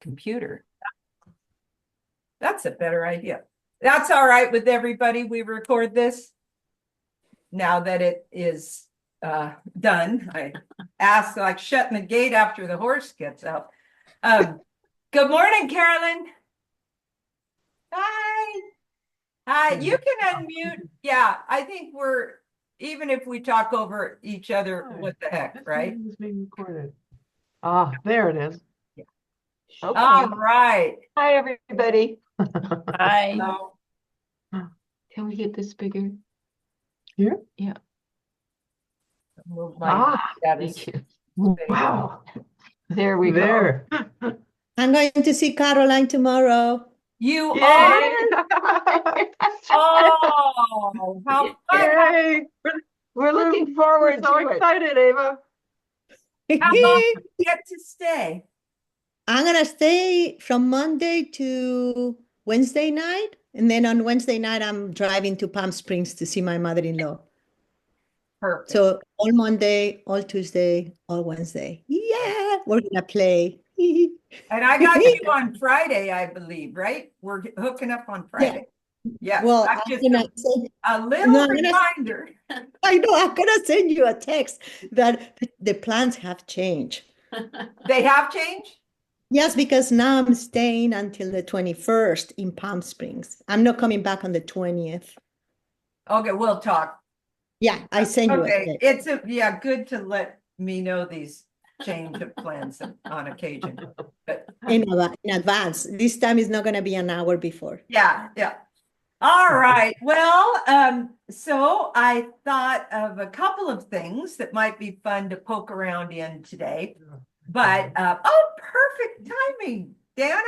computer. That's a better idea. That's all right with everybody. We record this. Now that it is done, I ask like shutting the gate after the horse gets out. Good morning, Carolyn. Hi. Hi. You can unmute. Yeah, I think we're even if we talk over each other, Hi. what the heck, This right? meeting is being recorded. Ah, there it is. Yeah. Okay. All right. Hi, everybody. Hi. So, Can we get this bigger? Here? Yeah. move my Ah, status. Thank you. wow. There we go. There. I'm going to see Caroline tomorrow. You Yay. are. Oh, how fun. Yay. We're looking forward So to it. excited, Ava. How long do you get to stay? I'm gonna stay from Monday to Wednesday night, and then on Wednesday night I'm driving to Palm Springs to see my mother-in-law. Perfect. So all Monday, all Tuesday, all Wednesday. Yeah, we're gonna play. And I got you on Friday, I believe, right? We're hooking up on Friday. Yeah. Well, That's I'm just gonna send, a little no, I'm gonna- reminder. I know I'm gonna send you a text that the plans have changed. They have changed? Yes, because now I'm staying until the 21st in Palm Springs. I'm not coming back on the 20th. Okay, we'll talk. Yeah, I send you a Okay, text. it's good to let me know these change of plans on occasion. But In advance. This time is not going to be an hour before. yeah. All right. Well, so I thought of a couple of things that might be fun to poke around in today. But oh, perfect timing, Dana.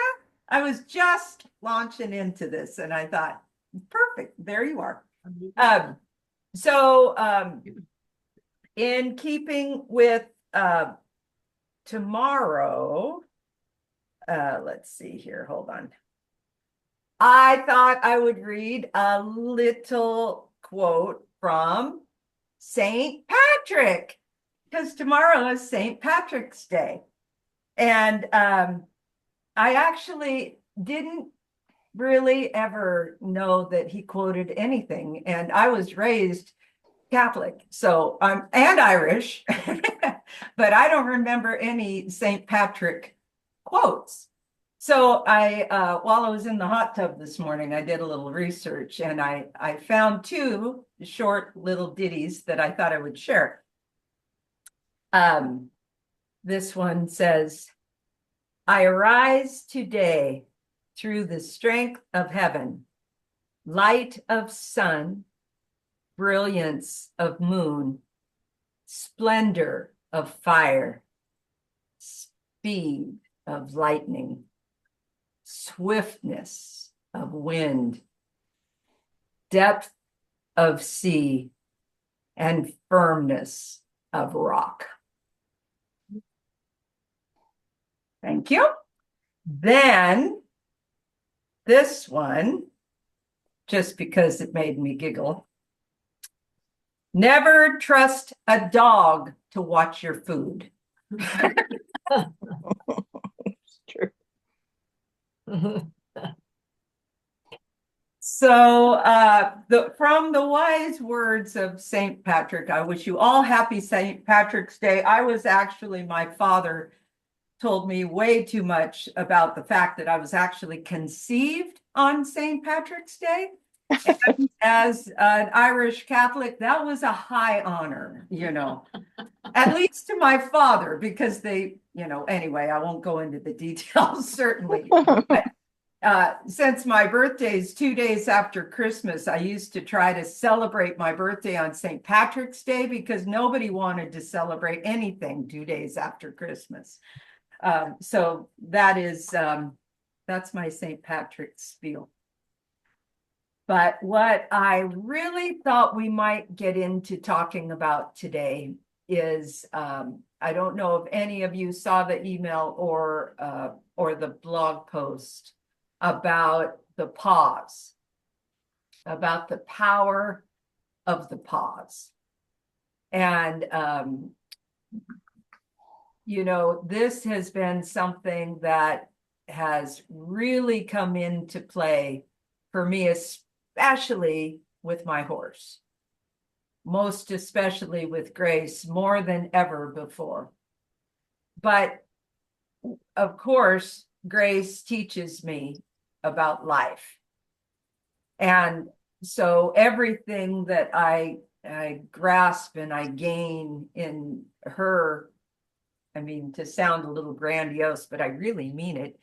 I was just launching into this and I thought, perfect, there you are. So in keeping with tomorrow, let's see here, hold on. I thought I would read a little quote from St. Patrick, because tomorrow is St. Patrick's Day. And I actually didn't really ever know that he quoted anything. And I was raised Catholic, so I'm and Irish, but I don't remember any St. Patrick quotes. So while I was in the hot tub this morning, I did a little research and I found two short little ditties that I thought I would share. This one says, I arise today through the strength of heaven, light of sun, brilliance of moon, splendor of fire, speed of lightning, swiftness of wind, depth of sea, and firmness of rock. Thank you. Then this one, just because it made me giggle. Never trust a dog to watch your food. It's true. So from the wise words of St. Patrick, I wish you all happy St. Patrick's Day. I was actually, my father told me way too much about the fact that I was actually conceived on St. Patrick's Day. And as an Irish Catholic, that was a high honor, at least to my father, because they, anyway, I won't go into the details, certainly. But since my birthday is 2 days after Christmas, I used to try to celebrate my birthday on St. Patrick's Day because nobody wanted to celebrate anything 2 days after Christmas. So that's my St. Patrick's spiel. But what I really thought we might get into talking about today is, I don't know if any of you saw the email or the blog post about the pause, about the power of the pause. And, this has been something that has really come into play for me, especially with my horse. Most especially with Grace, more than ever before. But of course, Grace teaches me about life. And so everything that I grasp and I gain in her, I mean, to sound a little grandiose, but I really mean it,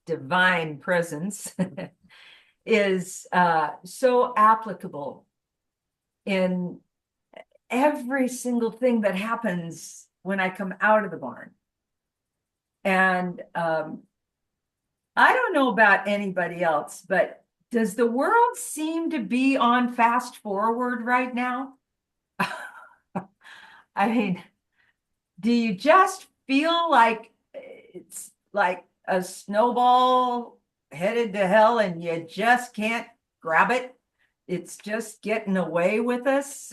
divine presence is so applicable in every single thing that happens when I come out of the barn. And I don't know about anybody else, but does the world seem to be on fast forward right now? I mean, do you just feel like it's like a snowball headed to hell and you just can't grab it? It's just getting away with us.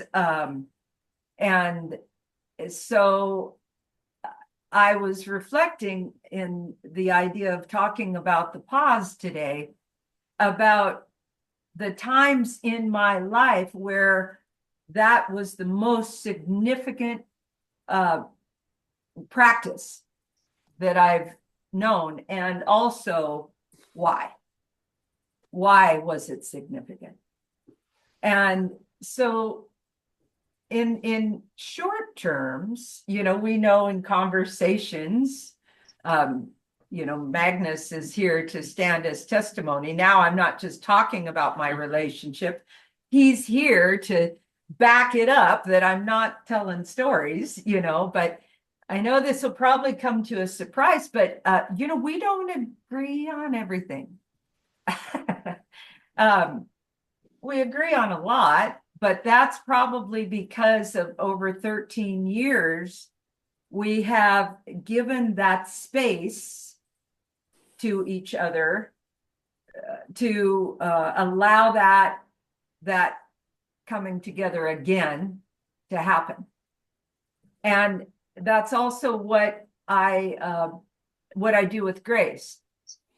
And so I was reflecting in the idea of talking about the pause today, about the times in my life where that was the most significant practice that I've known, and also why. Why was it significant? And so in short terms, you know, we know in conversations, you know, Magnus is here to stand as testimony. Now I'm not just talking about my relationship. He's here to back it up that I'm not telling stories, you know, but I know this will probably come to a surprise, but, you know, we don't agree on everything. We agree on a lot, but that's probably because of over 13 years, we have given that space to each other to allow that coming together again to happen. And that's also what I do with Grace.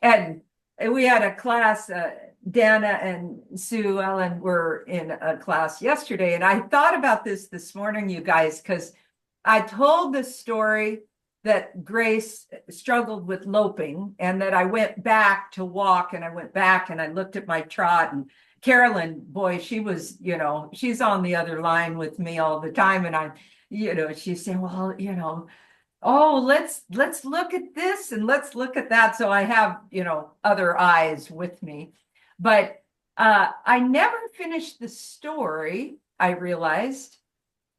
And we had a class, Dana and Sue Ellen were in a class yesterday, and I thought about this morning, you guys, because I told the story that Grace struggled with loping, and that I went back to walk, and I went back and I looked at my trot, and Carolyn, boy, she was, you know, she's on the other line with me all the time, and I'm, you know, she's saying, well, you know, oh, let's look at this and let's look at that. So I have, you know, other eyes with me. But I never finished the story. I realized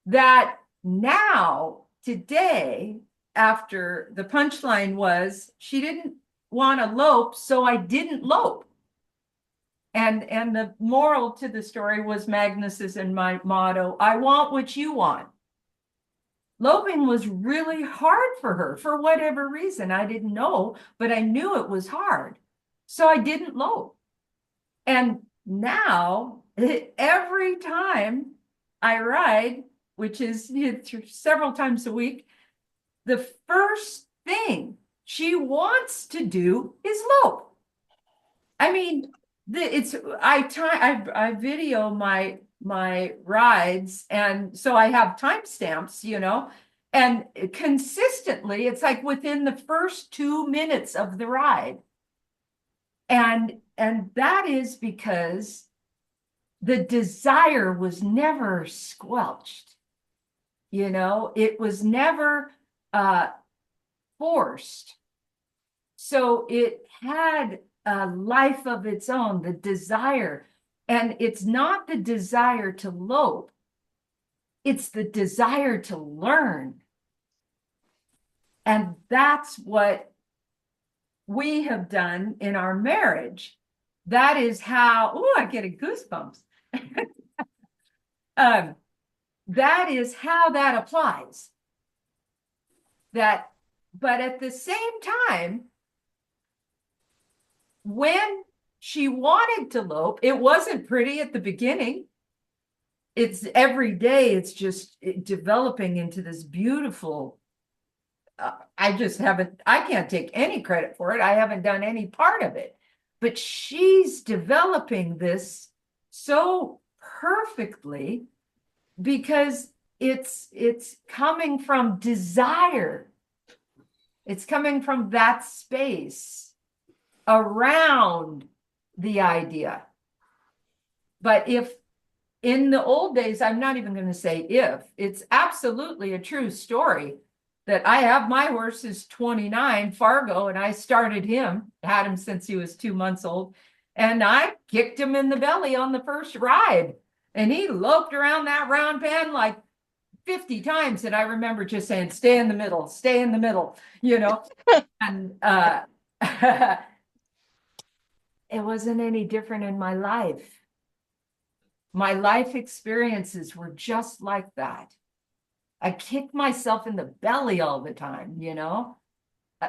that now, today, after the punchline was, she didn't want to lope, so I didn't lope. And the moral to the story was Magnus's and my motto, I want what you want. Loping was really hard for her for whatever reason. I didn't know, but I knew it was hard. So I didn't lope. And now, every time I ride, which is several times a week, the first thing she wants to do is lope. I mean, I video my rides, and so I have timestamps, you know, and consistently it's like within the first 2 minutes of the ride. And that is because the desire was never squelched. You know, it was never forced. So it had a life of its own, the desire. And it's not the desire to lope, it's the desire to learn. And that's what we have done in our marriage. That is how, oh, I get a goosebumps. That is how that applies. But at the same time, when she wanted to lope, it wasn't pretty at the beginning. It's every day, it's just developing into this beautiful I just haven't, I can't take any credit for it. I haven't done any part of it. But she's developing this so perfectly because it's coming from desire. It's coming from that space around the idea. But if in the old days, I'm not even going to say if, it's absolutely a true story that I have my horse is 29, Fargo, and I started him, had him since he was 2 months old, and I kicked him in the belly on the first ride. And he loped around that round pen like 50 times. And I remember just saying, stay in the middle, stay in the middle, you know, and it wasn't any different in my life. My life experiences were just like that. I kicked myself in the belly all the time, you know,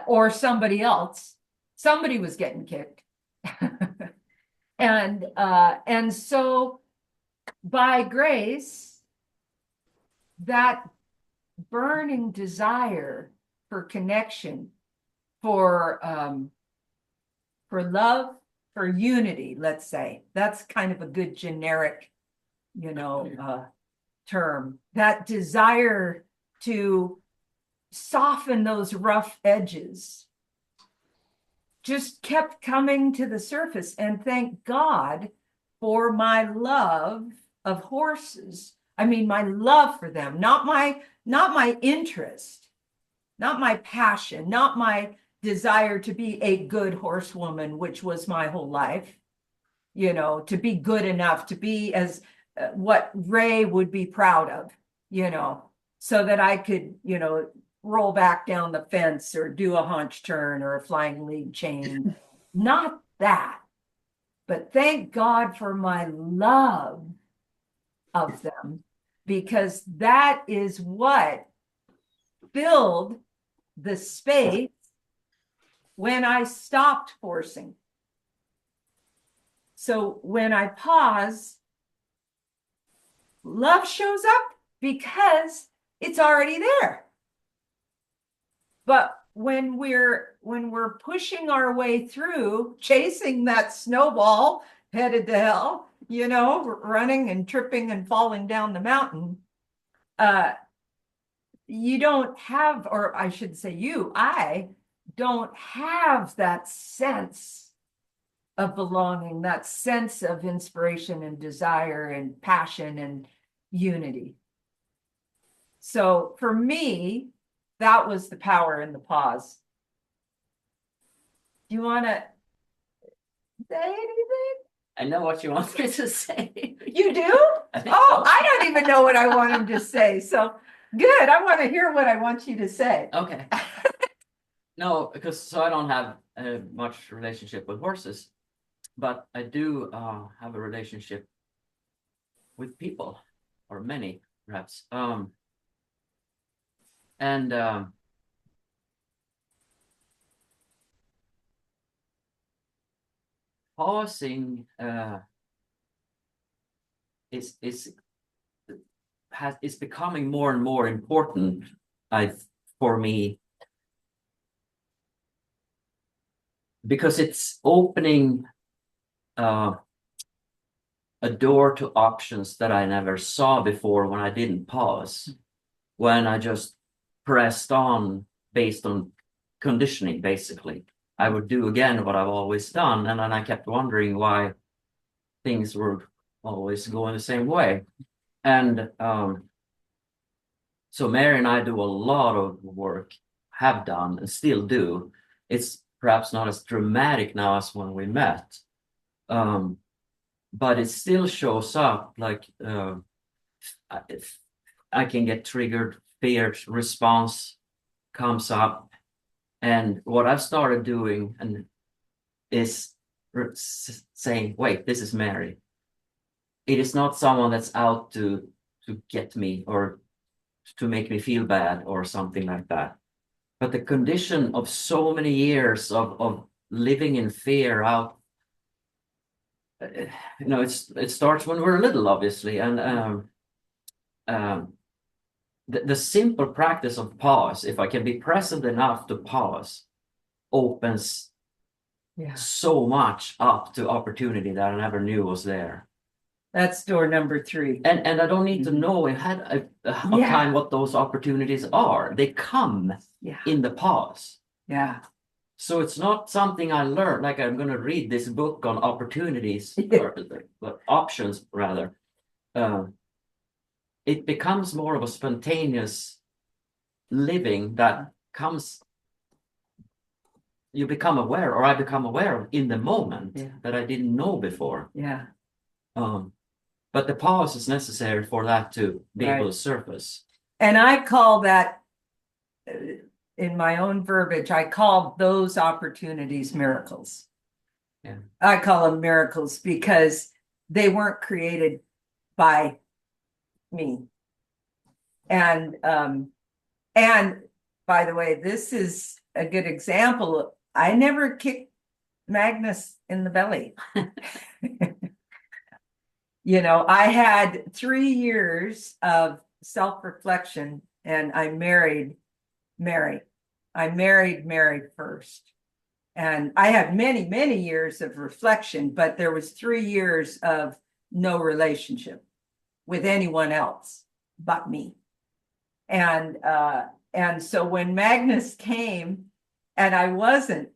or somebody else. Somebody was getting kicked. And so by grace, that burning desire for connection, for love, for unity, let's say, that's kind of a good generic, you know, term, that desire to soften those rough edges just kept coming to the surface. And thank God for my love of horses. I mean, my love for them, not my interest, not my passion, not my desire to be a good horsewoman, which was my whole life, you know, to be good enough, to be as what Ray would be proud of, you know, so that I could, you know, roll back down the fence or do a haunch turn or a flying lead chain. Not that, but thank God for my love of them, because that is what filled the space when I stopped forcing. So when I pause, love shows up because it's already there. But when we're pushing our way through, chasing that snowball headed to hell, you know, running and tripping and falling down the mountain, you don't have, or I should say I don't have that sense of belonging, that sense of inspiration and desire and passion and unity. So for me, that was the power in the pause. Do you want to say anything? I know what you want me to say. You do? I think Oh, so. I don't even know what I want him to say. So good. I want to hear what I want you to say. Okay. No, because I don't have much relationship with horses, but I do have a relationship with people, or many perhaps. Pausing is becoming more and more important for me, because it's opening a door to options that I never saw before when I didn't pause, when I just pressed on based on conditioning. Basically, I would do again what I've always done, and then I kept wondering why things were always going the same way. And so Mary and I do a lot of work, have done and still do. It's perhaps not as dramatic now as when we met, but it still shows up. Like if I can get triggered, fear response comes up, and what I've started doing is saying, wait, this is Mary. It is not someone that's out to get me or to make me feel bad or something like that. But the condition of so many years of living in fear out, you know, it starts when we're little, obviously, and the simple practice of pause, if I can be present enough to pause, opens Yeah. so much up to opportunity that I never knew was there. That's door number 3. And I don't need to know ahead of Yeah. time what those opportunities are. They come Yeah. in the pause. Yeah. So it's not something I learned, like I'm going to read this book on opportunities or options rather. It becomes more of a spontaneous living that comes, you become aware, or I become aware of in the moment Yeah. that I didn't know before. Yeah. But the pause is necessary for that to be able Right. to surface. And I call that, in my own verbiage, I call those opportunities miracles. Yeah. I call them miracles because they weren't created by me. And by the way, this is a good example. I never kicked Magnus in the belly. You know, I had 3 years of self-reflection, and I married Mary. I married Mary first. And I had many, many years of reflection, but there was 3 years of no relationship with anyone else but me. And so when Magnus came, and I wasn't,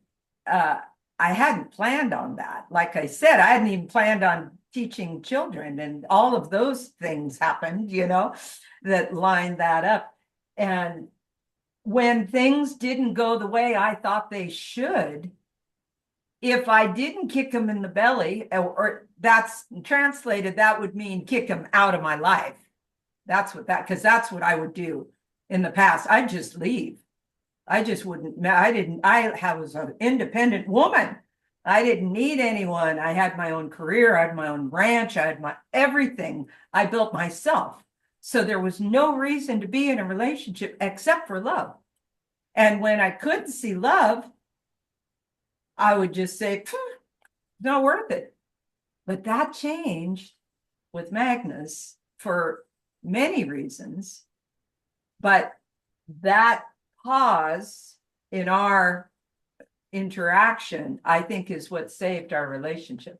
I hadn't planned on that. Like I said, I hadn't even planned on teaching children, and all of those things happened, you know, that lined that up. And when things didn't go the way I thought they should, if I didn't kick him in the belly, or that's translated, that would mean kick him out of my life. That's what that, because that's what I would do in the past. I'd just leave. I just wouldn't, I was an independent woman. I didn't need anyone. I had my own career. I had my own ranch. I had my everything. I built myself. So there was no reason to be in a relationship except for love. And when I couldn't see love, I would just say, not worth it. But that changed with Magnus for many reasons. But that pause in our interaction, I think, is what saved our relationship.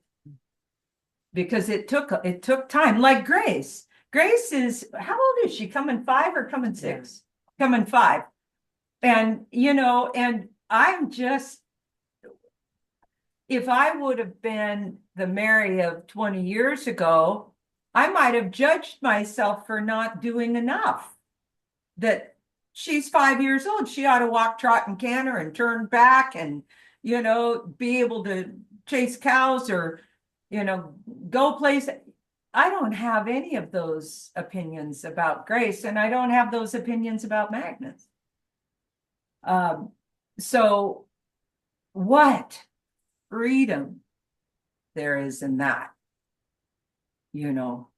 Because it took time. Like Grace. Grace is, how old is she? Coming 5 or coming 6? Yeah. Coming 5. And, you know, and I'm just, if I would have been the Mary of 20 years ago, I might have judged myself for not doing enough. That she's 5 years old. She ought to walk, trot, and canter and turn back and, you know, be able to chase cows or, you know, go places. I don't have any of those opinions about Grace, and I don't have those opinions about Magnus. So what freedom there is in that, you know.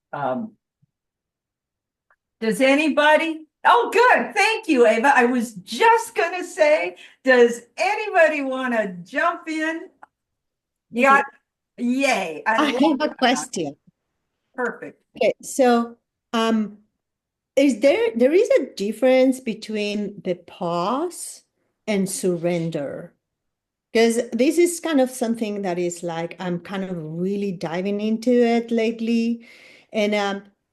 Does anybody? Oh, good. Thank you, Ava. I was just going to say, does anybody want to jump in? Yeah. Yay. I have a question. Perfect. Okay, so there is a difference between the pause and surrender? Because this is kind of something that is like, I'm kind of really diving into it lately. And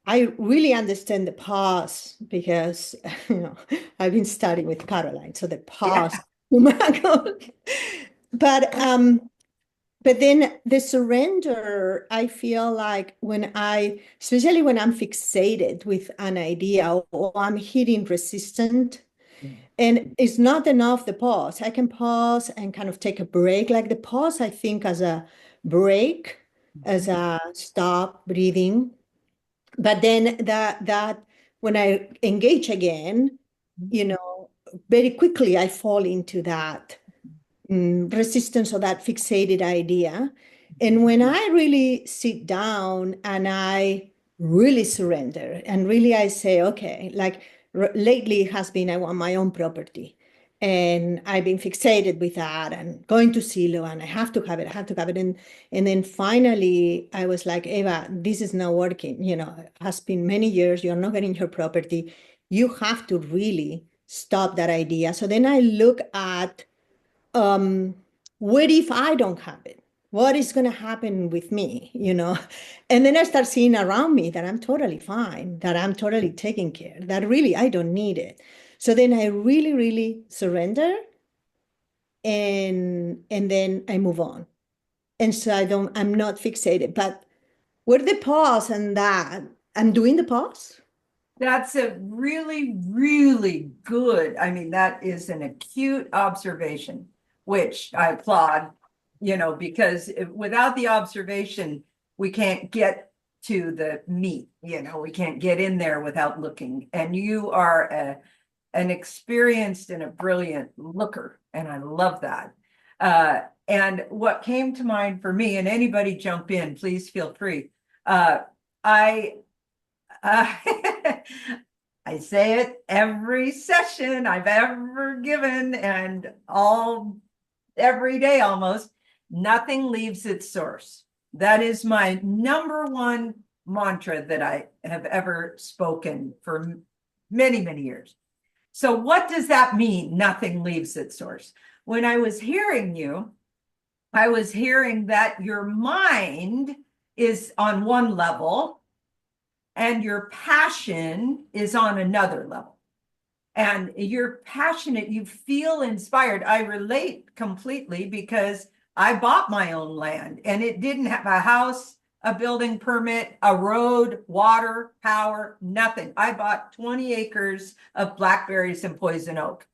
I really understand the pause because, you know, I've been studying with Caroline, so the pause. But then the surrender, I feel like especially when I'm fixated with an idea or I'm hitting resistant, and it's not enough the pause. I can pause and kind of take a break. Like the pause, I think, as a break, as a stop breathing. But then that when I engage again, you know, very quickly I fall into that resistance or that fixated idea. And when I really sit down and I really surrender and really I say, okay, like lately it has been, I want my own property. And I've been fixated with that and going to Silo and I have to have it. And then finally I was like, Eva, this is not working. You know, it has been many years. You're not getting your property. you have to really stop that idea. So then I look at what if I don't have it? What is going to happen with me, And then I start seeing around me that I'm totally fine, that I'm totally taken care, that really I don't need it. So then I really, really surrender, and then I move on. And so I'm not fixated. But with the pause and that, I'm doing the pause. That's a really, really good, I mean, that is an acute observation, which I applaud, because without the observation, we can't get to the meat, we can't get in there without looking. And you are an experienced and a brilliant looker, and I love that. And what came to mind for me, and anybody jump in, please feel free. I say it every session I've ever given, and every day almost, nothing leaves its source. That is my number one mantra that I have ever spoken for many, many years. So what does that mean? Nothing leaves its source. When I was hearing you, I was hearing that your mind is on one level and your passion is on another level. And you're passionate, you feel inspired. I relate completely because I bought my own land and it didn't have a house, a building permit, a road, water, power, nothing. I bought 20 acres of blackberries and poison oak.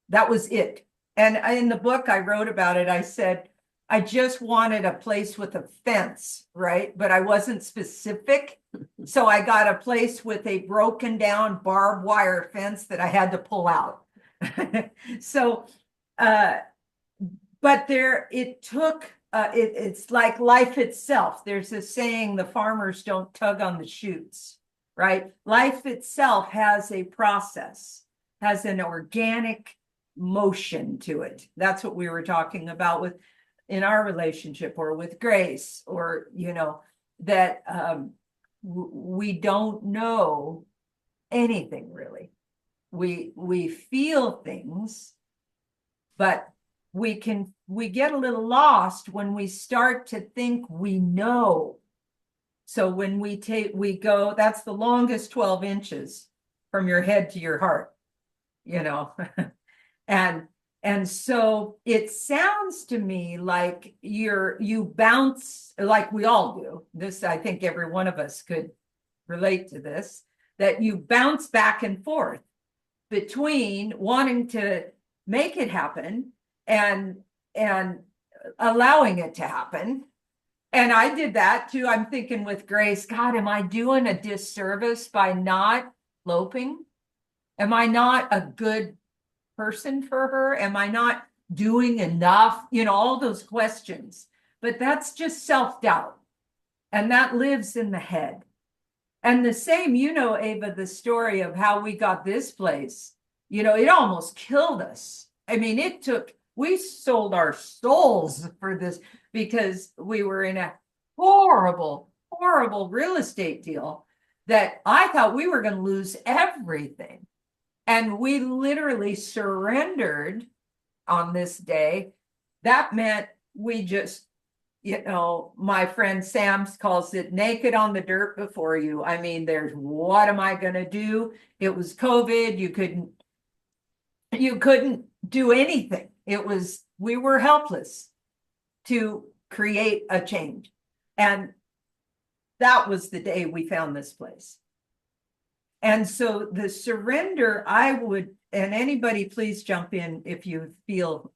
That was it. And in the book I wrote about it, I said, I just wanted a place with a fence, right? But I wasn't specific. So I got a place with a broken down barbed wire fence that I had to pull out. So, but it took, it's like life itself. There's a saying, the farmers don't tug on the shoots, right? Life itself has a process, has an organic motion to it. That's what we were talking about in our relationship, or with Grace, or, that we don't know anything really. We feel things, but we get a little lost when we start to think we know. So when we go, that's the longest 12 inches from your head to your heart, and so it sounds to me like you bounce, like we all do. This, I think every one of us could relate to this, that you bounce back and forth between wanting to make it happen and allowing it to happen. And I did that too. I'm thinking with Grace, God, am I doing a disservice by not loping? Am I not a good person for her? Am I not doing enough? All those questions. But that's just self-doubt. And that lives in the head. And the same, Ava, the story of how we got this place, it almost killed us. I mean, we sold our souls for this because we were in a horrible, horrible real estate deal that I thought we were going to lose everything. And we literally surrendered on this day. That meant we just, my friend Sam calls it naked on the dirt before you. I mean, what am I going to do? It was COVID. You couldn't do anything. We were helpless to create a change. And that was the day we found this place. And so the surrender, and anybody please jump in if you feel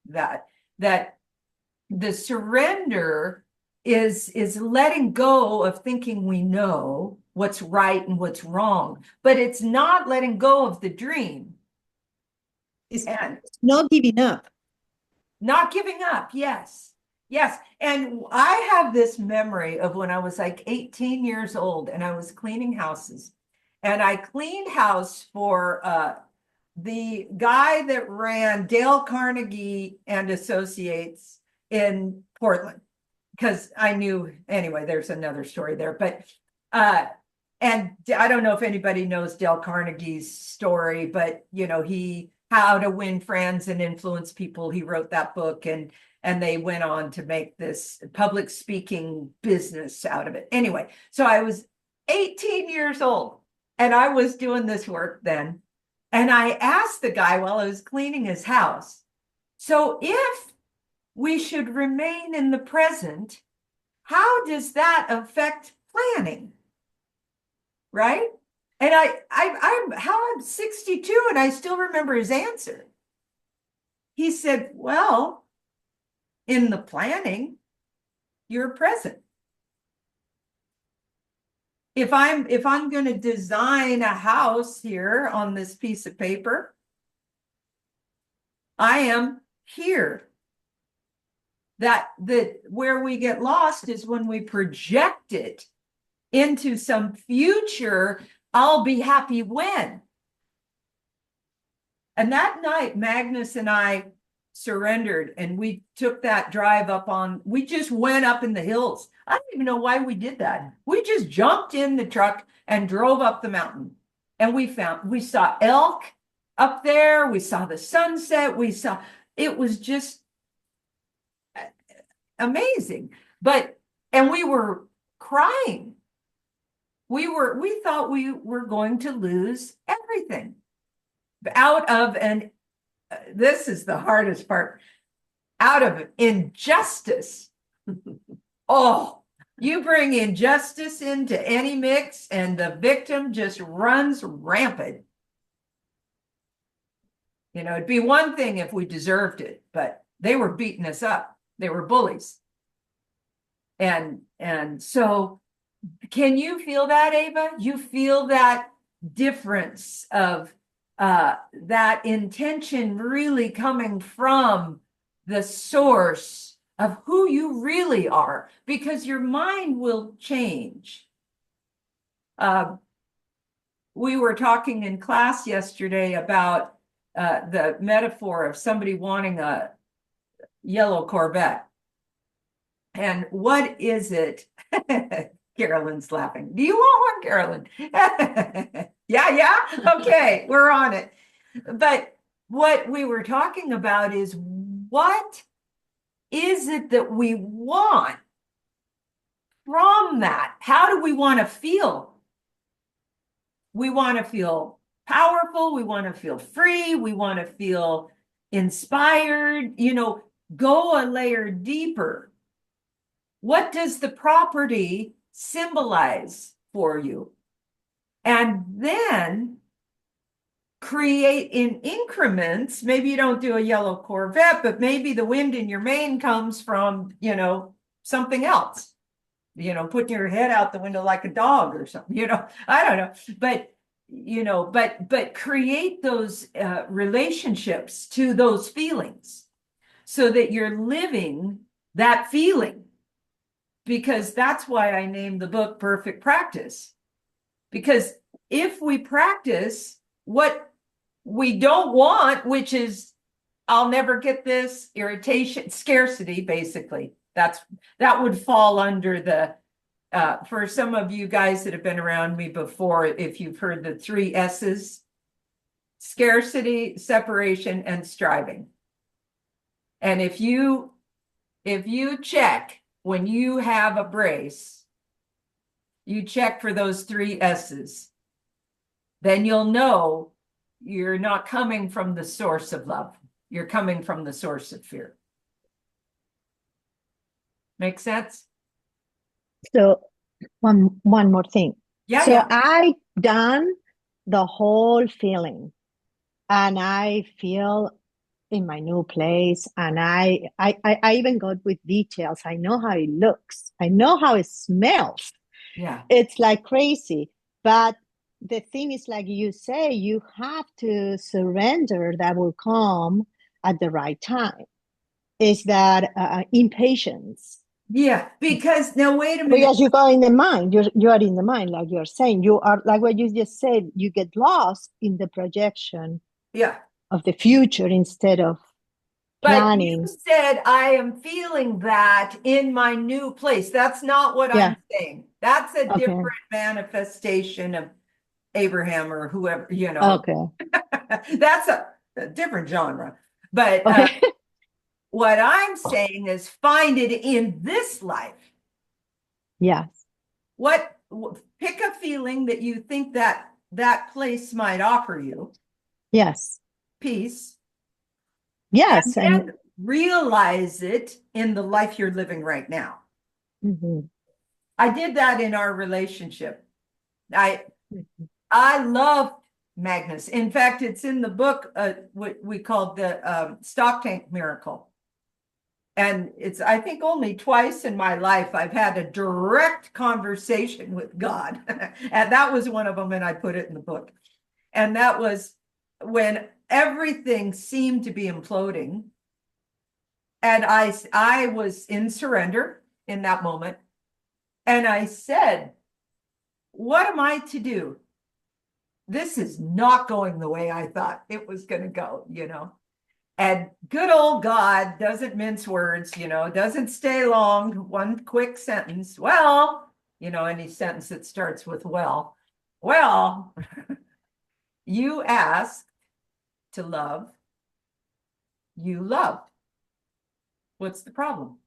that the surrender is letting go of thinking we know what's right and what's wrong, but it's not letting go of the dream. It's not giving up. Not giving up, yes. Yes. And I have this memory of when I was like 18 years old and I was cleaning houses. And I cleaned house for the guy that ran Dale Carnegie and Associates in Portland, because I knew, anyway, there's another story there. But and I don't know if anybody knows Dale Carnegie's story, but How to Win Friends and Influence People. He wrote that book, and they went on to make this public speaking business out of it. Anyway, so I was 18 years old and I was doing this work then. And I asked the guy while I was cleaning his house, so if we should remain in the present, how does that affect planning? Right? And I'm 62 and I still remember his answer. He said, well, in the planning, you're present. If I'm going to design a house here on this piece of paper, I am here. That where we get lost is when we project it into some future, I'll be happy when. And that night, Magnus and I surrendered, and we took that drive we just went up in the hills. I don't even know why we did that. We just jumped in the truck and drove up the mountain. And we saw elk up there. We saw the sunset. It was just amazing. And we were crying. We thought we were going to lose everything this is the hardest part, out of injustice. Oh, you bring injustice into any mix and the victim just runs rampant. It'd be one thing if we deserved it, but they were beating us up. They were bullies. And so can you feel that, Ava? You feel that difference of that intention really coming from the source of who you really are, because your mind will change. We were talking in class yesterday about the metaphor of somebody wanting a yellow Corvette. And what is it? Carolyn's laughing. Do you want one, Carolyn? Yeah. Okay, we're on it. But what we were talking about is, what is it that we want from that? How do we want to feel? We want to feel powerful. We want to feel free. We want to feel inspired. Go a layer deeper. What does the property symbolize for you? And then create in increments. Maybe you don't do a yellow Corvette, but maybe the wind in your mane comes from, something else. Putting your head out the window like a dog or something, I don't know. But create those relationships to those feelings so that you're living that feeling. Because that's why I named the book Perfect Practice. Because if we practice what we don't want, which is, I'll never get this, irritation, scarcity, basically, that would fall under the, for some of you guys that have been around me before, if you've heard the 3 S's, scarcity, separation, and striving. And if you check, when you have a brace, you check for those 3 S's, then you'll know you're not coming from the source of love. You're coming from the source of fear. Make sense? So one more thing. Yeah. I done the whole feeling, and I feel in my new place, and I even got with details. I know how it looks. I know how it smells. Yeah. It's like crazy. But the thing is, like you say, you have to surrender. That will come at the right time. Is that impatience? Yeah, because now wait a minute. Because you go in the mind, you are in the mind, like you're saying. You are, like what you just said, you get lost in the projection Yeah. of the future instead of But you planning. said, I am feeling that in my new place. That's not what Yeah. I'm saying. That's a Okay. different manifestation of Abraham or whoever, you know. Okay. That's a different genre. But Okay. what I'm saying is find it in this life. Yes. Pick a feeling that you think that that place might offer you, Yes. peace, Yes. and then realize it in the life you're living right now. Mhm. I did that in our relationship. I Mhm. loved Magnus. In fact, it's in the book, what we called the stock tank miracle. And it's, I think, only twice in my life I've had a direct conversation with God. And that was one of them, and I put it in the book. And that was when everything seemed to be imploding. And I was in surrender in that moment. And I said, what am I to do? This is not going the way I thought it was going to go, you know. And good old God doesn't mince words, you know, doesn't stay long. One quick sentence. Well, you know, any sentence that starts with well, you asked to love, you loved. What's the problem?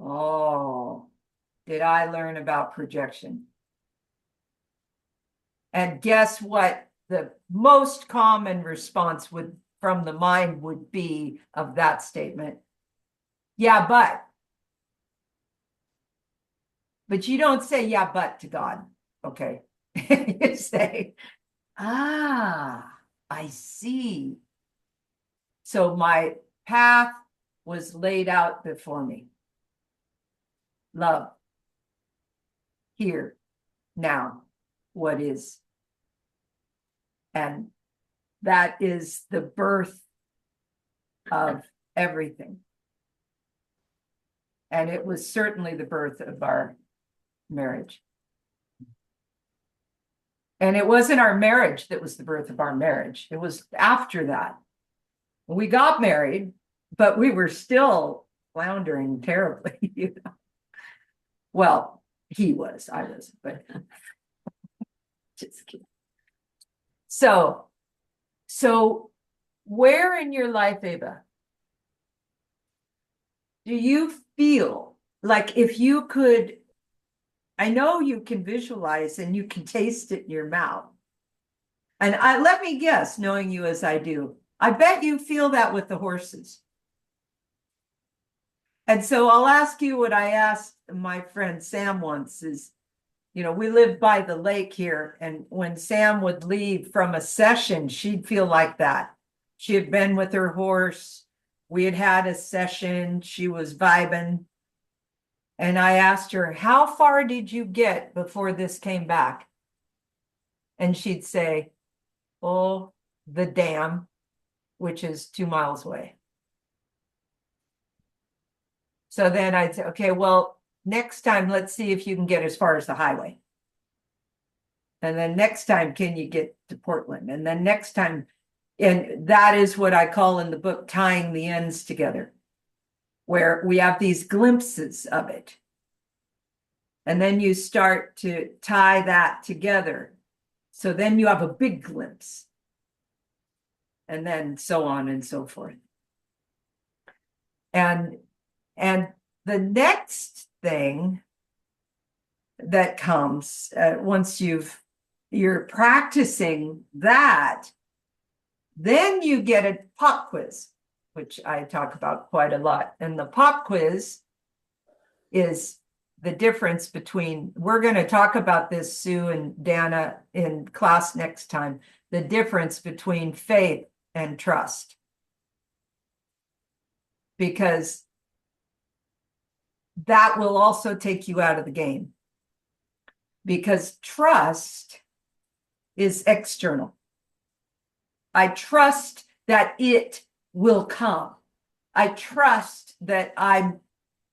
Oh, did I learn about projection? And guess what? The most common response from the mind would be of that statement. Yeah, but you don't say, yeah, but to God. Okay. You say, I see. So my path was laid out before me. Love. Here, now, what is. And that is the birth of everything. And it was certainly the birth of our marriage. And it wasn't our marriage that was the birth of our marriage. It was after that. We got married, but we were still floundering terribly, you know. Well, he was, I was, but just kidding. So where in your life, Ava, do you feel like if you could, I know you can visualize and you can taste it in your mouth. And let me guess, knowing you as I do, I bet you feel that with the horses. And so I'll ask you what I asked my friend Sam once is, you know, we live by the lake here. And when Sam would leave from a session, she'd feel like that. She had been with her horse. We had had a session. She was vibing. And I asked her, how far did you get before this came back? And she'd say, oh, the dam, which is 2 miles away. So then I'd say, okay, well, next time, let's see if you can get as far as the highway. And then next time, can you get to Portland? And then next time, and that is what I call in the book, tying the ends together, where we have these glimpses of it. And then you start to tie that together. So then you have a big glimpse. And then so on and so forth. And the next thing that comes once you're practicing that, then you get a pop quiz, which I talk about quite a lot. And the pop quiz is the difference between, we're going to talk about this, Sue and Dana, in class next time, the difference between faith and trust. Because that will also take you out of the game. Because trust is external. I trust that it will come. I trust that I'm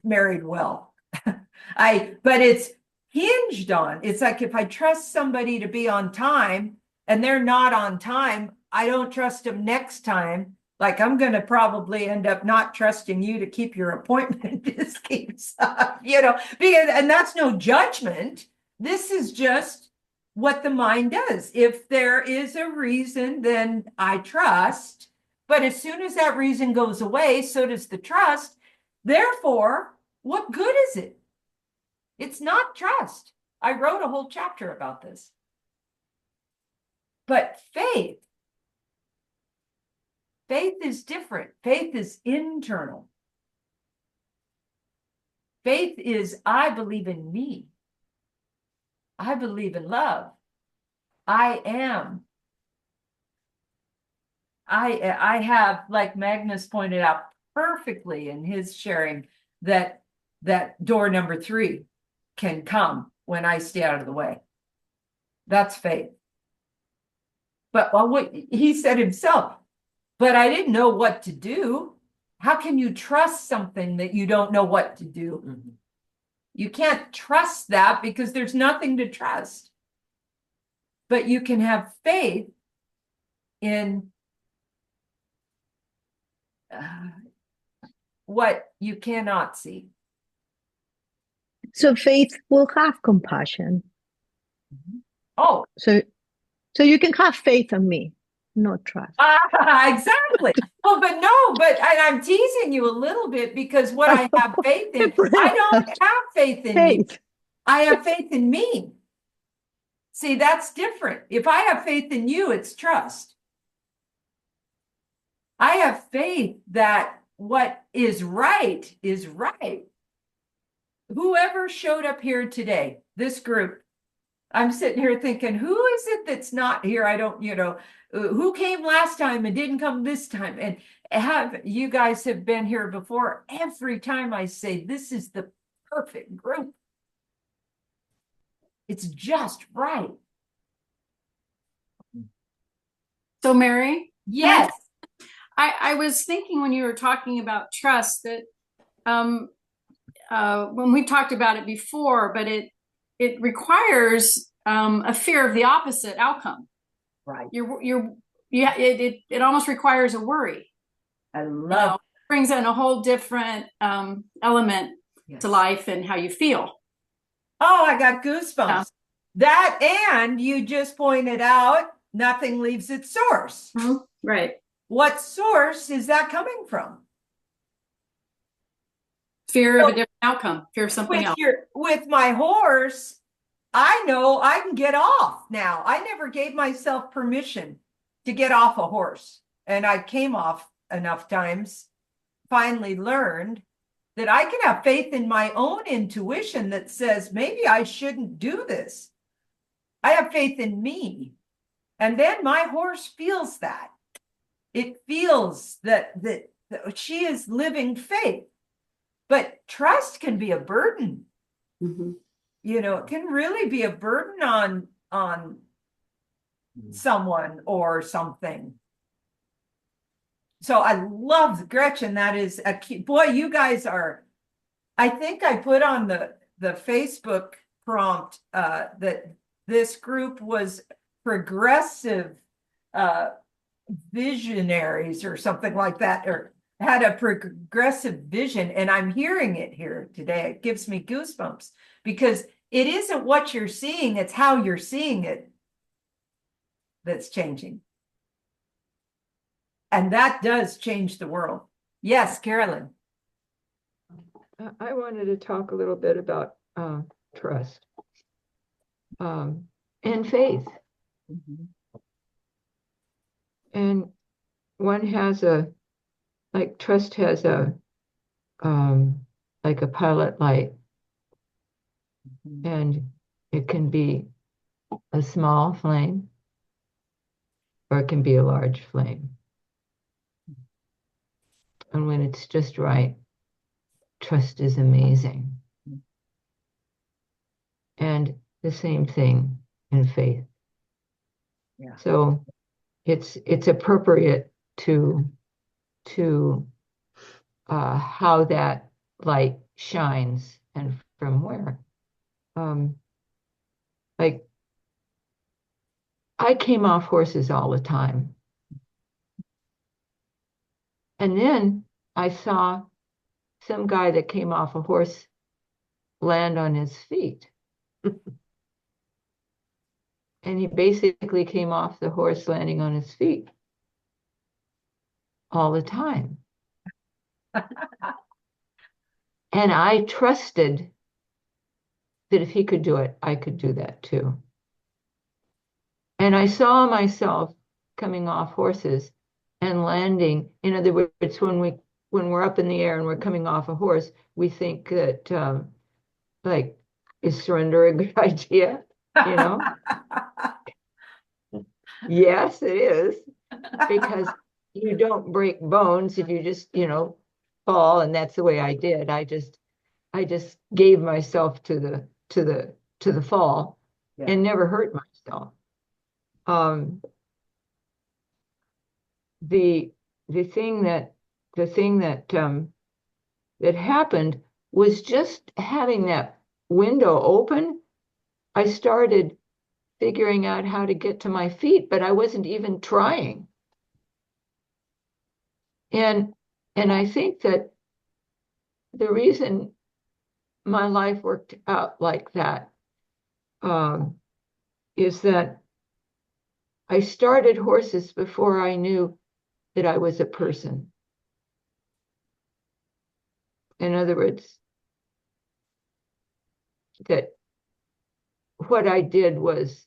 married well. But it's hinged on, it's like if I trust somebody to be on time and they're not on time, I don't trust them next time Like, I'm gonna probably end up not trusting you to keep your appointment. This keeps up, because, and that's no judgment. This is just what the mind does. If there is a reason, then I trust. But as soon as that reason goes away, so does the trust. Therefore, what good is it? It's not trust. I wrote a whole chapter about this. But faith is different. Faith is internal. Faith is, I believe in me. I believe in love. I am. I have, like Magnus pointed out perfectly in his sharing, that door number 3 can come when I stay out of the way. That's faith. But what he said himself, but I didn't know what to do. How can you trust something that you don't know what to do? Mm-hmm. You can't trust that because there's nothing to trust. But you can have faith in what you cannot see. So faith will have compassion. Oh, So you can have faith in me, not trust. exactly. Well, but I'm teasing you a little bit because what I have faith in, I don't have faith in you. I have faith in me. See, that's different. If I have faith in you, it's trust. I have faith that what is right is right. Whoever showed up here today, this group, I'm sitting here thinking, who is it that's not here? I don't, who came last time and didn't come this time? And you guys have been here before. Every time I say, this is the perfect group. It's just right. So Mary? Yes. I was thinking when you were talking about trust that when we talked about it before, but it requires a fear of the opposite outcome. Right. It almost requires a worry. I love brings in a whole different element to life and how you feel. Oh, I got goosebumps. Yeah. That, and you just pointed out, nothing leaves its source. Mm-hmm. Right. What source is that coming from? Fear of a different outcome, fear of something else. With my horse, I know I can get off now. I never gave myself permission to get off a horse. And I came off enough times, finally learned that I can have faith in my own intuition that says, maybe I shouldn't do this. I have faith in me. And then my horse feels that. It feels that she is living faith. But trust can be a burden. Mm-hmm. It can really be a burden on someone or something. So I love Gretchen. That is a key. Boy, you guys are, I think I put on the Facebook prompt that this group was progressive visionaries or something like that, or had a progressive vision. And I'm hearing it here today. It gives me goosebumps because it isn't what you're seeing, it's how you're seeing it that's changing. And that does change the world. Yes, Carolyn. I wanted to talk a little bit about trust and faith. Mm-hmm. And one has trust has like a pilot light. Mm-hmm. And it can be a small flame or it can be a large flame. And when it's just right, trust is amazing. And the same thing in faith. Yeah. So it's appropriate to how that light shines and from where. Like I came off horses all the time. And then I saw some guy that came off a horse land on his feet. And he basically came off the horse landing on his feet all the time. And I trusted that if he could do it, I could do that too. And I saw myself coming off horses and landing. In other words, when we're up in the air and we're coming off a horse, we think that like, is surrender a good idea? You know? Yes, it is, because you don't break bones if you just, fall, and that's the way I did. I just gave myself to the fall and never hurt myself. The thing that that happened was just having that window open. I started figuring out how to get to my feet, but I wasn't even trying. And I think that the reason my life worked out like that is that I started horses before I knew that I was a person. In other words, that what I did was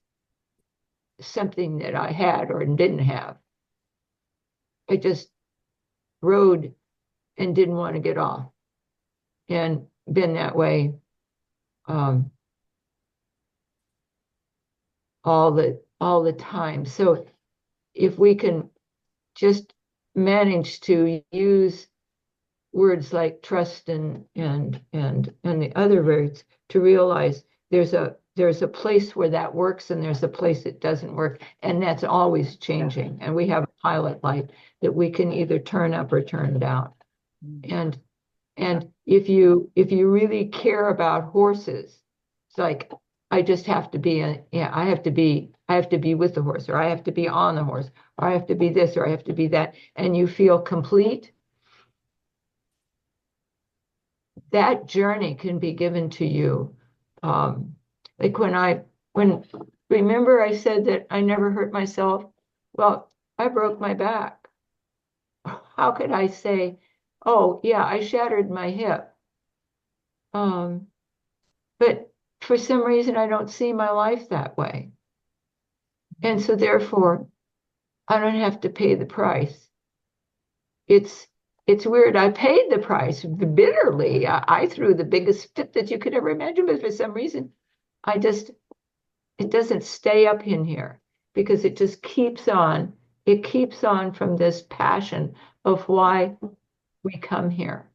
something that I had or didn't have. I just rode and didn't want to get off, and been that way all the time. So if we can just manage to use words like trust and the other words to realize there's a place where that works and there's a place it doesn't work, and that's always changing. And we have a pilot light that we can either turn up or turn down. And if you really care about horses, it's like, I just have to be I have to be with the horse, or I have to be on the horse, or I have to be this, or I have to be that, and you feel complete. That journey can be given to you. Like remember I said that I never hurt myself? Well, I broke my back. How could I say, oh yeah, I shattered my hip? But for some reason, I don't see my life that way. And so therefore, I don't have to pay the price. It's weird. I paid the price bitterly. I threw the biggest fit that you could ever imagine, but for some reason, it doesn't stay up in here, because it just keeps on. It keeps on from this passion of why we come here.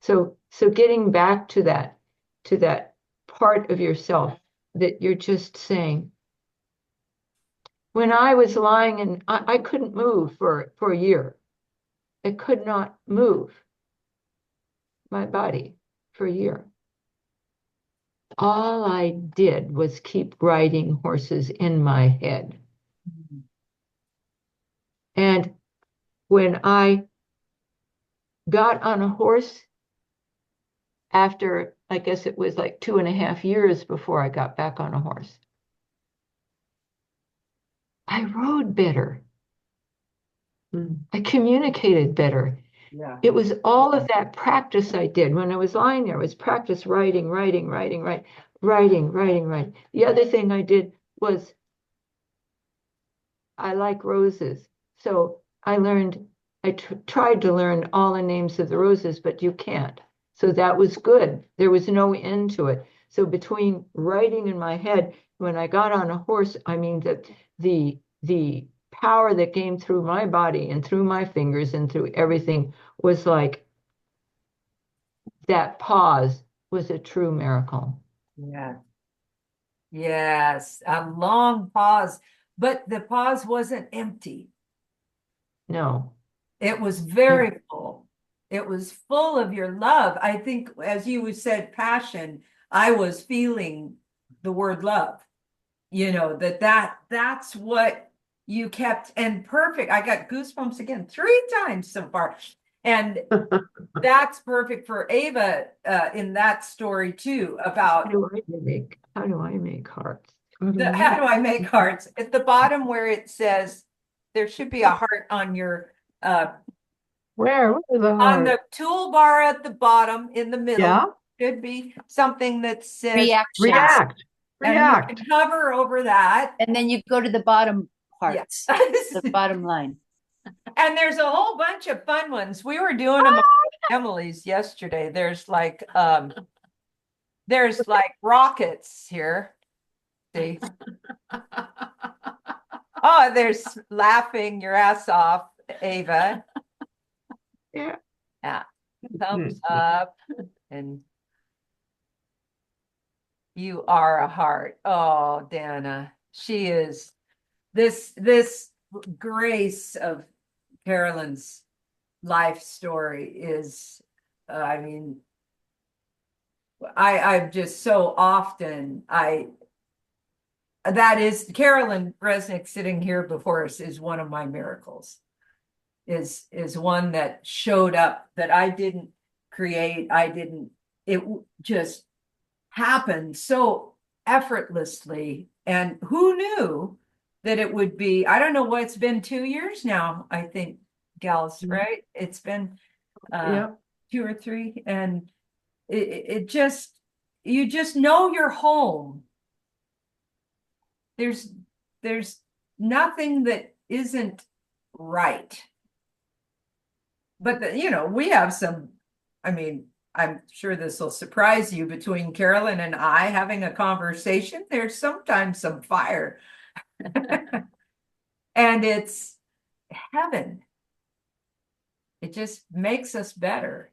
So getting back to that part of yourself that you're just saying, when I was lying and I couldn't move for a year. I could not move my body for a year. All I did was keep riding horses in my head. And when I got on a horse, after, I guess it was like 2.5 years before I got back on a horse, I rode better. I communicated better. Yeah. It was all of that practice I did when I was lying there. It was practice writing. The other thing I did was, I like roses. So I tried to learn all the names of the roses, but you can't. So that was good. There was no end to it. So between writing in my head, when I got on a horse, I mean that the power that came through my body and through my fingers and through everything was like, that pause was a true miracle. Yeah. Yes, a long pause, but the pause wasn't empty. No. It was very full. It was full of your love. I think, as you said, passion, I was feeling the word love. That's what you kept, and perfect. I got goosebumps again 3 times so far. And that's perfect for Ava in that story too, about How do I make hearts? how do I make hearts? At the bottom where it says there should be a heart on your Where is the on the heart? toolbar at the bottom in the middle. Yeah, Should be something that says Reaction. react, and you react. can hover over that. And then you go to the bottom Yes. parts, the bottom line. And there's a whole bunch of fun ones. We were doing them at Emily's yesterday. There's like rockets here. See? Oh, there's laughing your ass off, Ava. Yeah. Yeah. Thumbs up. And you are a heart. Oh, Dana. She is this grace of Carolyn's life story is, I mean, I'm just so often, that is, Carolyn Resnick sitting here before us is one of my miracles, is one that showed up that I didn't create. It just happened so effortlessly. And who knew that it would be, I don't know what, it's been 2 years now, I think, gals, right? It's been 2 or 3, and it just, you just know you're home. There's nothing that isn't right. But we have some, I mean, I'm sure this will surprise you, between Carolyn and I having a conversation, there's sometimes some fire. And it's heaven. It just makes us better.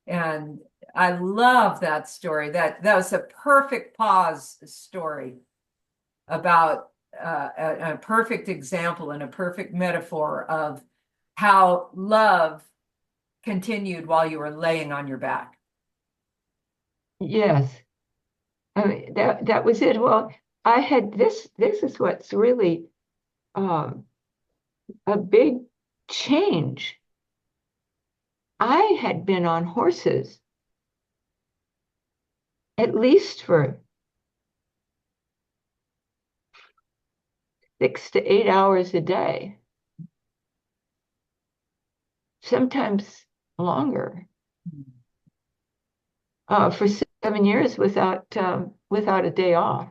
And I love that story. That was a perfect pause story about a perfect example and a perfect metaphor of how love continued while you were laying on your back. Yes. I mean, that was it. Well, I had this is what's really a big change. I had been on horses at least for 6 to 8 hours a day, sometimes longer, for 7 years without a day off.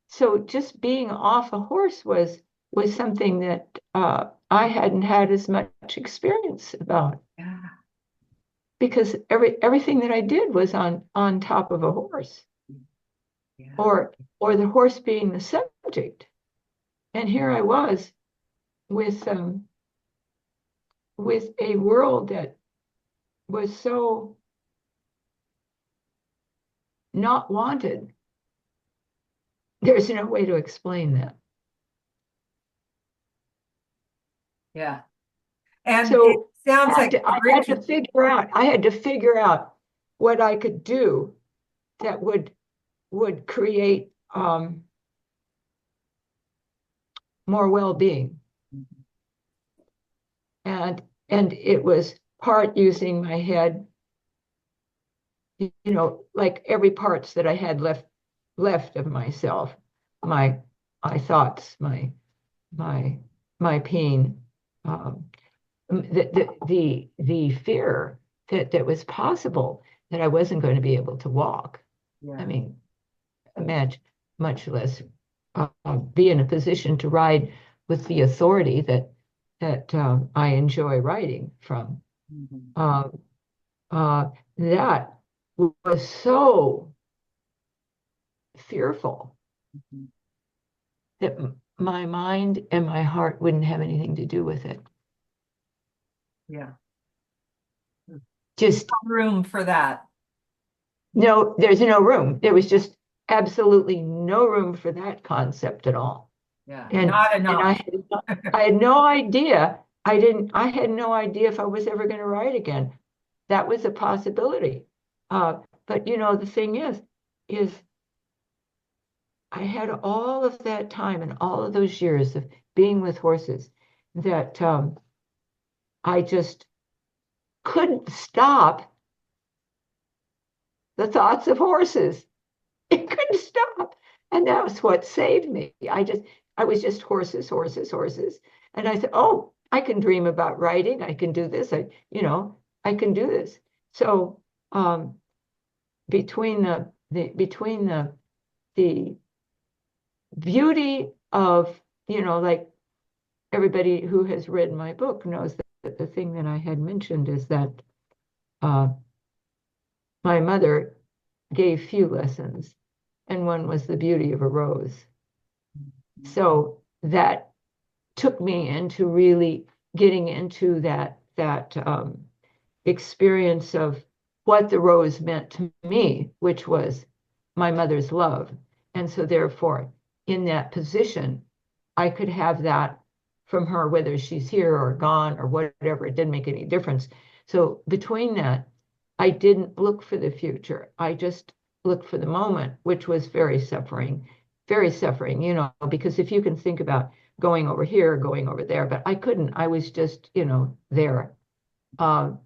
So just being off a horse was something that I hadn't had as much experience about. Yeah. Because everything that I did was on top of a horse. Yeah. Or the horse being the subject. And here I was with a world that was so not wanted. There's no way to explain that. Yeah. And so it sounds like I had to figure out what I could do that would create more well-being. And it was part using my head, like every parts that I had left of myself, my thoughts, my pain, the fear that was possible that I wasn't going to be able to walk. Yeah. I mean, imagine, much less be in a position to ride with the authority that I enjoy riding from. Mm-hmm. That was so fearful that my mind and my heart wouldn't have anything to do with it. Yeah. Just room for that. No, there's no room. There was just absolutely no room for that concept at all. Yeah, And not enough. I had no idea. I had no idea if I was ever going to ride again. That was a possibility. But the thing is I had all of that time and all of those years of being with horses that I just couldn't stop the thoughts of horses. It couldn't stop. And that was what saved me. I was just horses, horses, horses. And I said, oh, I can dream about writing. I can do this. I can do this. So between the beauty of, like everybody who has read my book knows that the thing that I had mentioned is that my mother gave few lessons, and one was the beauty of a rose. So that took me into really getting into that experience of what the rose meant to me, which was my mother's love. And so therefore, in that position, I could have that from her, whether she's here or gone or whatever. It didn't make any difference. So between that, I didn't look for the future. I just looked for the moment, which was very suffering, because if you can think about going over here, going over there, but I couldn't. I was just, there. And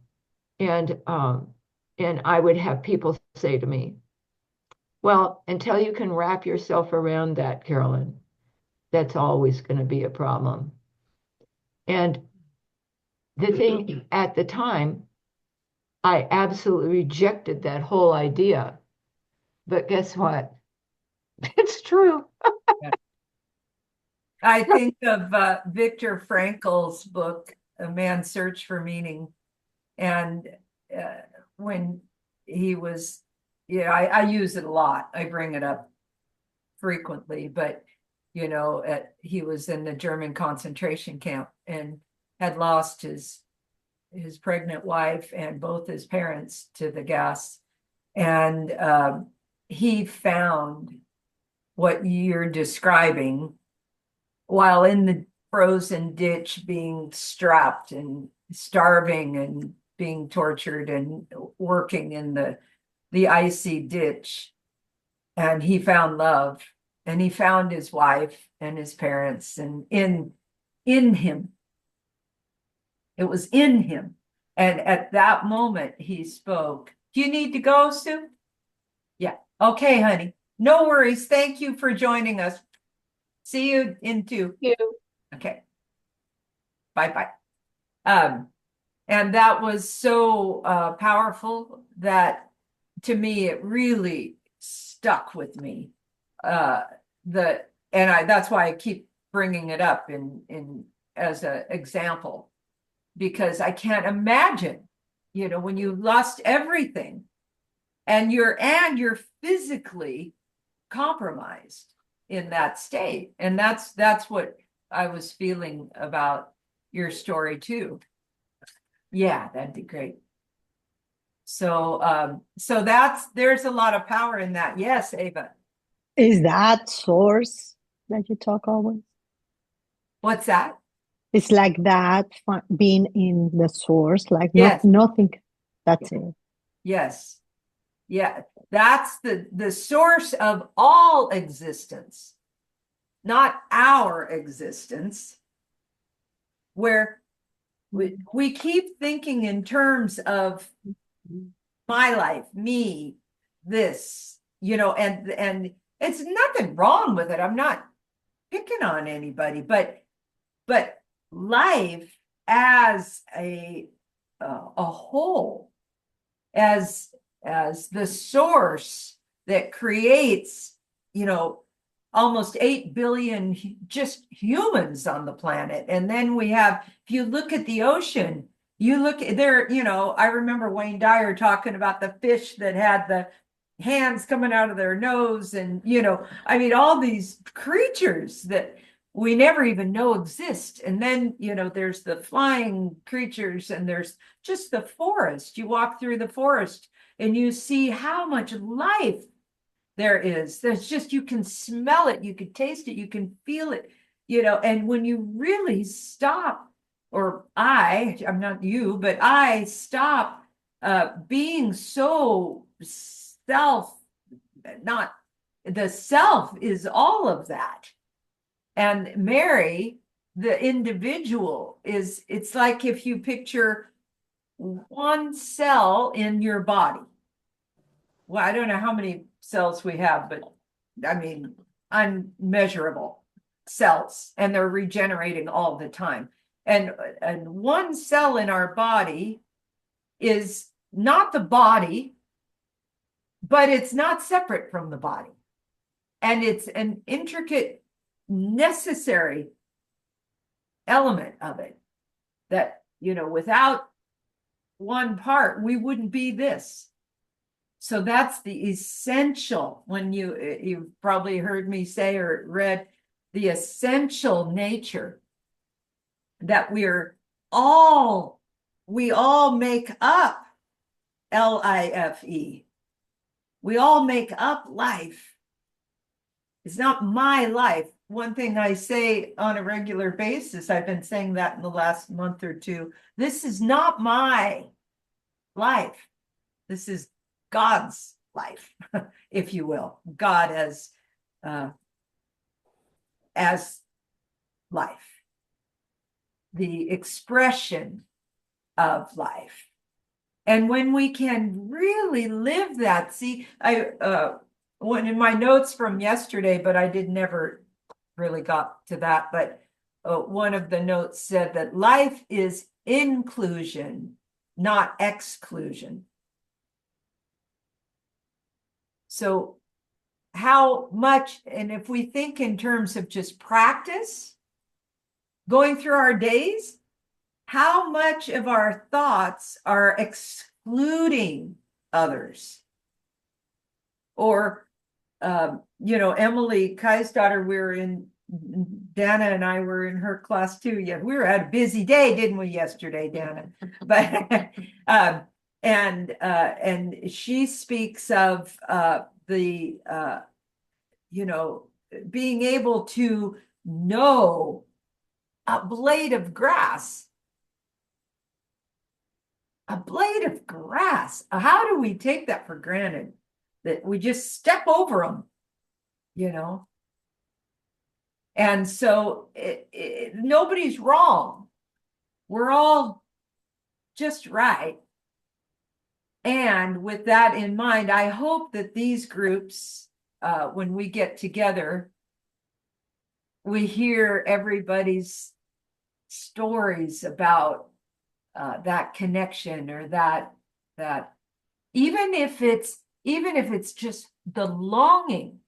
I would have people say to me, well, until you can wrap yourself around that, Carolyn, that's always going to be a problem. And the thing at the time, I absolutely rejected that whole idea. But guess what? It's true. I think of Viktor Frankl's book, A Man's Search for Meaning. And when he was, I use it a lot. I bring it up frequently, but, he was in the German concentration camp and had lost his pregnant wife and both his parents to the gas. And he found what you're describing while in the frozen ditch, being strapped and starving and being tortured and working in the icy ditch. And he found love, and he found his wife and his parents, and in him. It was in him. And at that moment he spoke. Do you need to go, Sue? Yeah. Okay, honey. No worries. Thank you for joining us. See you in 2. Okay. Bye-bye. And that was so powerful that to me, it really stuck with me. That's why I keep bringing it up in as an example, because I can't imagine, when you lost everything and you're physically compromised in that state. And that's what I was feeling about your story too. Yeah, that'd be great. So there's a lot of power in that. Yes, Ava. Is that source that you talk always? What's that? It's like that, being in the source, like Yes. nothing. That's it. Yes. Yeah, that's the source of all existence, not our existence, where we keep thinking in terms of my life, me, this, and it's nothing wrong with it. I'm not picking on anybody, but life as a whole, as the source that creates, almost 8 billion just humans on the planet. And then we have, if you look at the ocean, you look there, I remember Wayne Dyer talking about the fish that had the hands coming out of their nose, and all these creatures that we never even know exist. And then there's the flying creatures, and there's just the forest. You walk through the forest and you see how much life there is. There's just, you can smell it, you can taste it, you can feel it, and when you really stop, or I'm not you, but I stop being so the self is all of that. And Mary, the individual, it's like if you picture one cell in your body. Well, I don't know how many cells we have, but I mean, unmeasurable cells, and they're regenerating all the time. And one cell in our body is not the body, but it's not separate from the body. And it's an intricate, necessary element of it that, without one part, we wouldn't be this. So that's the essential, when you've probably heard me say or read the essential nature that we all make up LIFE. We all make up life. It's not my life. One thing I say on a regular basis, I've been saying that in the last month or two, this is not my life. This is God's life, if you will. God as life, the expression of life. And when we can really live that, see, I one in my notes from yesterday, but I never really got to that. But one of the notes said that life is inclusion, not exclusion. So how much, and if we think in terms of just practice, going through our days, how much of our thoughts are excluding others? Or, Emily Kai's daughter, Dana and I were in her class too. Yeah, we had a busy day, didn't we, yesterday, Dana? But and she speaks of being able to know a blade of grass. A blade of grass. How do we take that for granted? That we just step over them, And so nobody's wrong. We're all just right. And with that in mind, I hope that these groups, when we get together, we hear everybody's stories about that connection, or that even if it's just the longing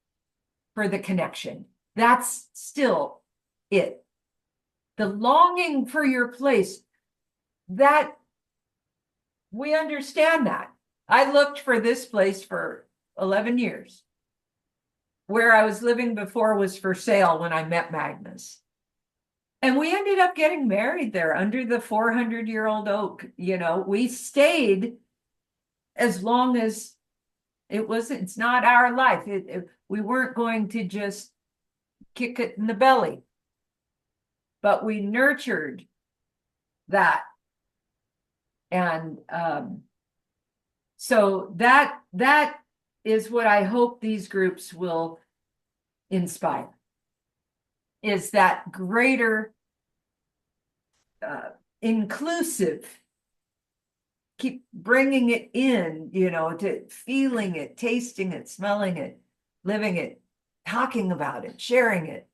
for the connection, that's still it. The longing for your place, that we understand that. I looked for this place for 11 years. Where I was living before was for sale when I met Magnus. And we ended up getting married there under the 400-year-old oak. We stayed as long as it's not our life. We weren't going to just kick it in the belly, but we nurtured that. And so that is what I hope these groups will inspire, is that greater inclusive, keep bringing it in, to feeling it, tasting it, smelling it, living it, talking about it, sharing it.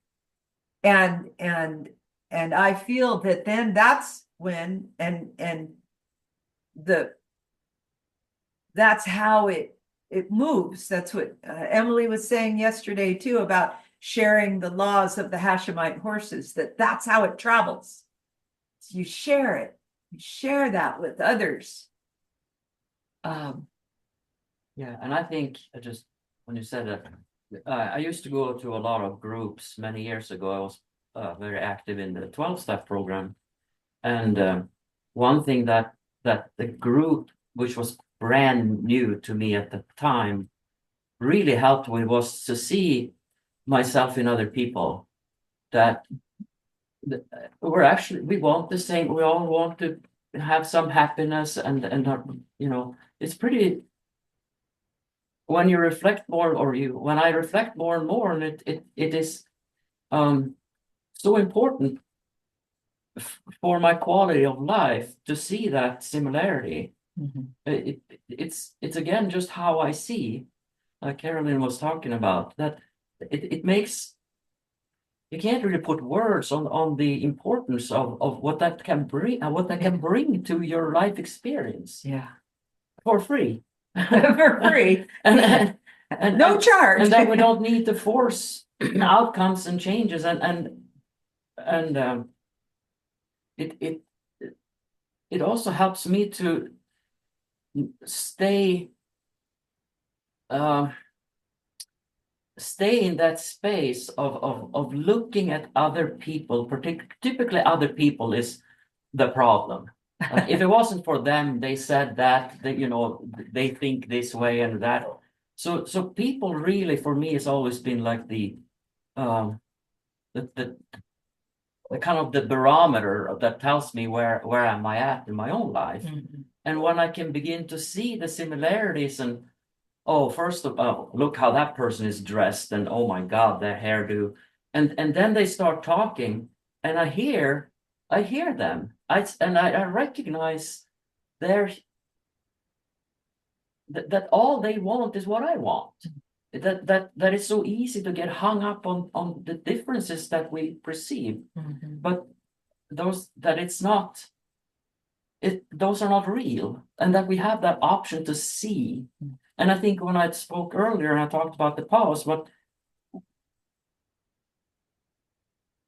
And I feel that then that's when, that's how it moves. That's what Emily was saying yesterday too, about sharing the laws of the Hashemite horses, that's how it travels. So you share it, you share that with others. Yeah, and I think just when you said that, I used to go to a lot of groups many years ago. I was very active in the 12-step program. And one thing that the group, which was brand new to me at the time, really helped with was to see myself in other people, that we want the same, we all want to have some happiness, and not, it's pretty when you reflect more, when I reflect more and more, and it is so important for my quality of life to see that similarity. It's again just how I see, like Carolyn was talking about, that it makes, you can't really put words on the importance of what that can bring, to your life experience. Yeah. For free. For free. and No charge. And then we don't need to force outcomes and changes, and it also helps me to stay in that space of looking at other people. Typically other people is the problem. Like, if it wasn't for them, they said that, they think this way and that. So people really, for me, has always been like the kind of the barometer that tells me where am I at in my own life. And when I can begin to see the similarities, and first of all, look how that person is dressed, and oh my God, their hairdo, and then they start talking, and I hear them. I recognize that all they want is what I want. That it's so easy to get hung up on the differences that we perceive, but those are not real, and that we have that option to see. And I think when I spoke earlier and I talked about the pause, but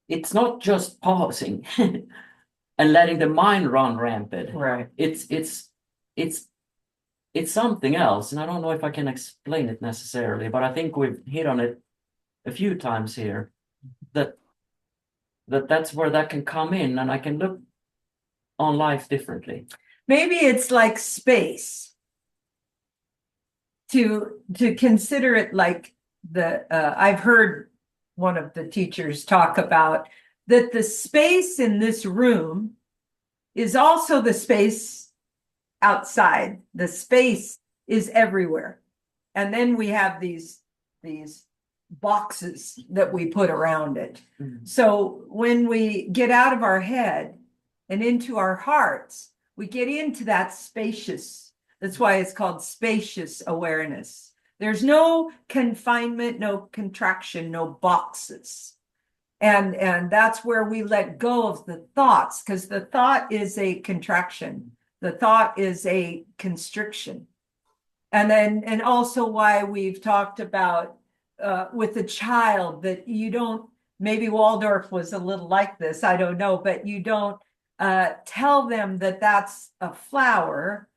it's not just pausing and letting the mind run rampant. Right. It's something else, and I don't know if I can explain it necessarily, but I think we've hit on it a few times here, that's where that can come in, and I can look on life differently. Maybe it's like space. To consider it like I've heard one of the teachers talk about that the space in this room is also the space outside. The space is everywhere. And then we have these boxes that we put around it. So when we get out of our head and into our hearts, we get into that spacious. That's why it's called spacious awareness. There's no confinement, no contraction, no boxes. And that's where we let go of the thoughts, because the thought is a contraction. The thought is a constriction. And also why we've talked about with the child that you don't, maybe Waldorf was a little like this, I don't know, but you don't tell them that that's a flower,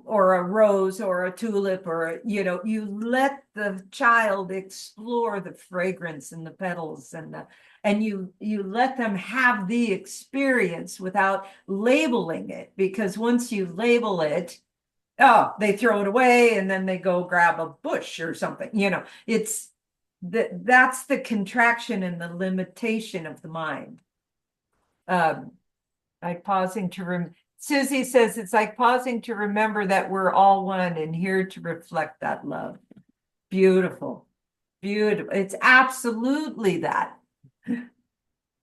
or a rose or a tulip, or you let the child explore the fragrance and the petals, and you let them have the experience without labeling it, because once you label it, they throw it away and then they go grab a bush or something. It's that's the contraction and the limitation of the mind. I'm pausing to Susie says it's like pausing to remember that we're all one and here to reflect that love. Beautiful. Beautiful. It's absolutely that.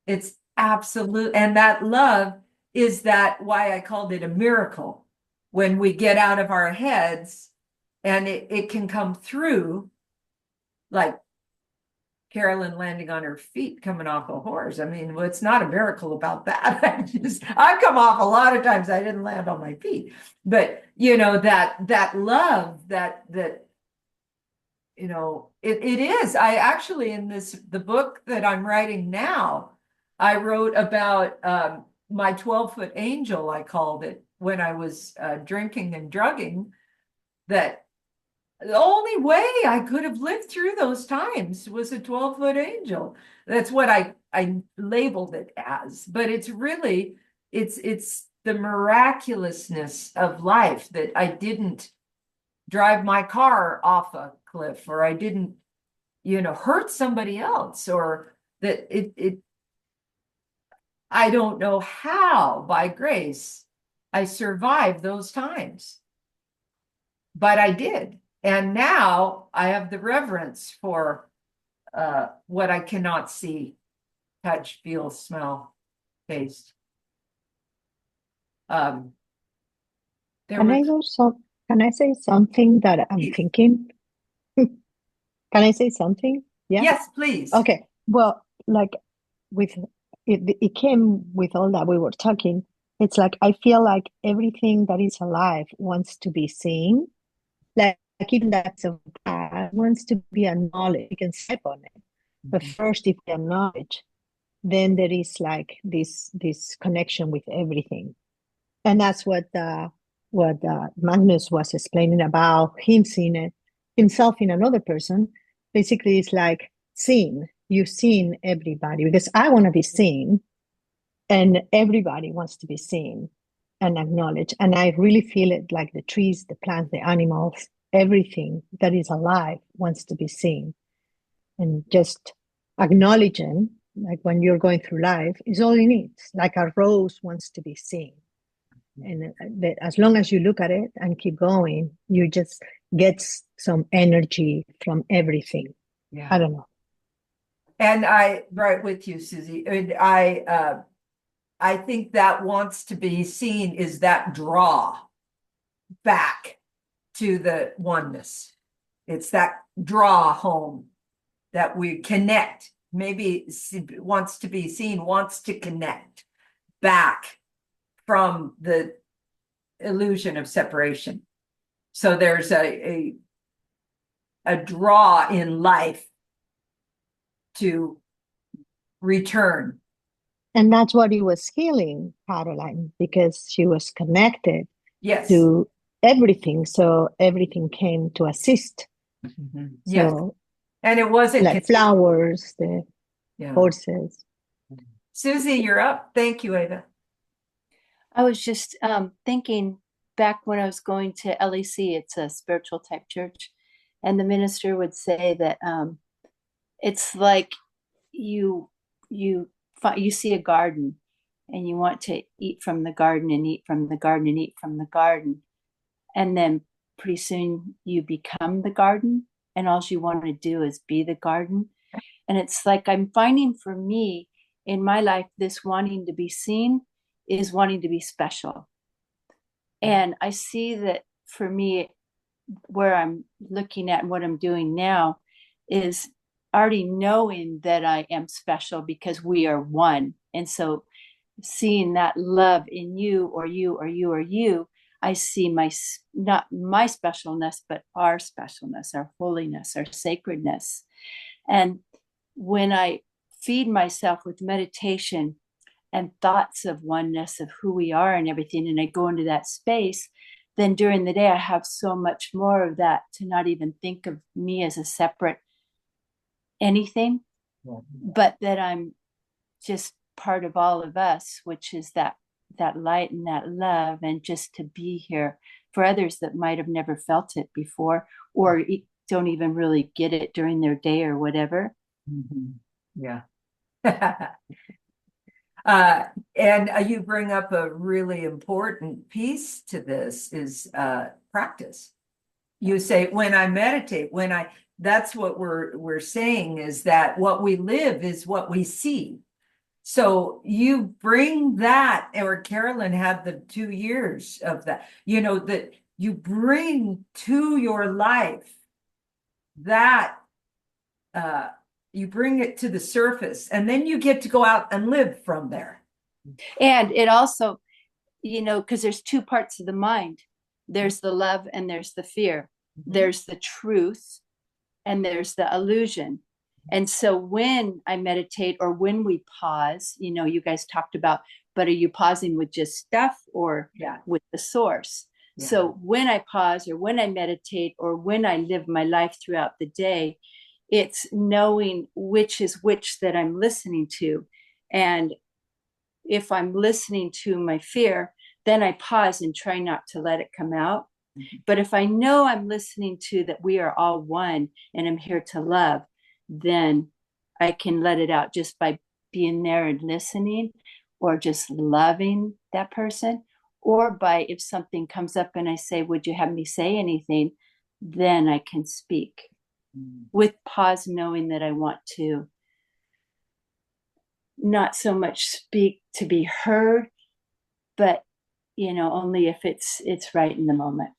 It's absolute. And that love is why I called it a miracle. When we get out of our heads and it can come through, like Carolyn landing on her feet coming off a horse. I mean, well, it's not a miracle about that. I've come off a lot of times. I didn't land on my feet, but that love that it is. I actually, in the book that I'm writing now, I wrote about my 12-foot angel, I called it, when I was drinking and drugging, that the only way I could have lived through those times was a 12-foot angel. That's what I labeled it as. But it's really, it's the miraculousness of life that I didn't drive my car off a cliff, or I didn't, hurt somebody else, or that I don't know how, by grace, I survived those times. But I did. And now I have the reverence for what I cannot see, touch, feel, smell, taste. There Can I was, go so can I say something that I'm thinking? Can I say something? Yeah. yes, please. Okay. Well, like with it came with all that we were talking. It's like I feel like everything that is alive wants to be seen. Like even that's a bad wants to be acknowledged. You can step on it. But first, if we acknowledge, then there is like this connection with everything. And that's what Magnus was explaining about him seeing it himself in another person. Basically, it's like seeing you've seen everybody because I want to be seen, and everybody wants to be seen and acknowledged. And I really feel it like the trees, the plants, the animals, everything that is alive wants to be seen, and just acknowledging, like when you're going through life, is all it needs. Like a rose wants to be seen and that as long as you look at it and keep going, you just get some energy from everything. Yeah. I don't know. And right with you, Susie. And I think that wants to be seen is that draw back to the oneness. It's that draw home that we connect. Maybe wants to be seen, wants to connect back from the illusion of separation. So there's a draw in life to return. And that's what he was healing, Caroline, because she was connected Yes. to everything. So everything came to assist. Mm-hmm. Yes. So, and it wasn't like flowers, the horses. Susie, you're up. Thank you, Ava. I was just thinking back when I was going to LEC, it's a spiritual type church, and the minister would say that it's like you see a garden and you want to eat from the garden and eat from the garden and eat from the garden, and then pretty soon you become the garden and all you want to do is be the garden. And it's like I'm finding for me in my life, this wanting to be seen is wanting to be special. And I see that for me, where I'm looking at and what I'm doing now is already knowing that I am special because we are one. And so seeing that love in you or you or you or you, I see not my specialness, but our specialness, our holiness, our sacredness. And when I feed myself with meditation and thoughts of oneness of who we are and everything, and I go into that space, then during the day I have so much more of that to not even think of me as a separate anything, but that I'm just part of all of us, which is that light and that love, and just to be here for others that might have never felt it before or don't even really get it during their day or whatever. Mm-hmm. Yeah. And you bring up a really important piece to this is practice. You say, when I meditate, that's what we're saying is that what we live is what we see. So you bring that, or Carolyn had the 2 years of that, that you bring to your life that you bring it to the surface, and then you get to go out and live from there. And it also, because there's two parts of the mind. There's the love and there's the fear. Mm-hmm. There's the truth and there's the illusion. And so when I meditate or when we pause, you guys talked about, but are you pausing with just stuff or with the source? Yeah. So when I pause or when I meditate or when I live my life throughout the day, it's knowing which is which that I'm listening to. And if I'm listening to my fear, then I pause and try not to let it come out. Mm-hmm. But if I know I'm listening to that we are all one and I'm here to love, then I can let it out just by being there and listening, or just loving that person, or by if something comes up and I say, would you have me say anything? then I can speak with pause, knowing that I want to not so much speak to be heard, but only if it's right in the moment.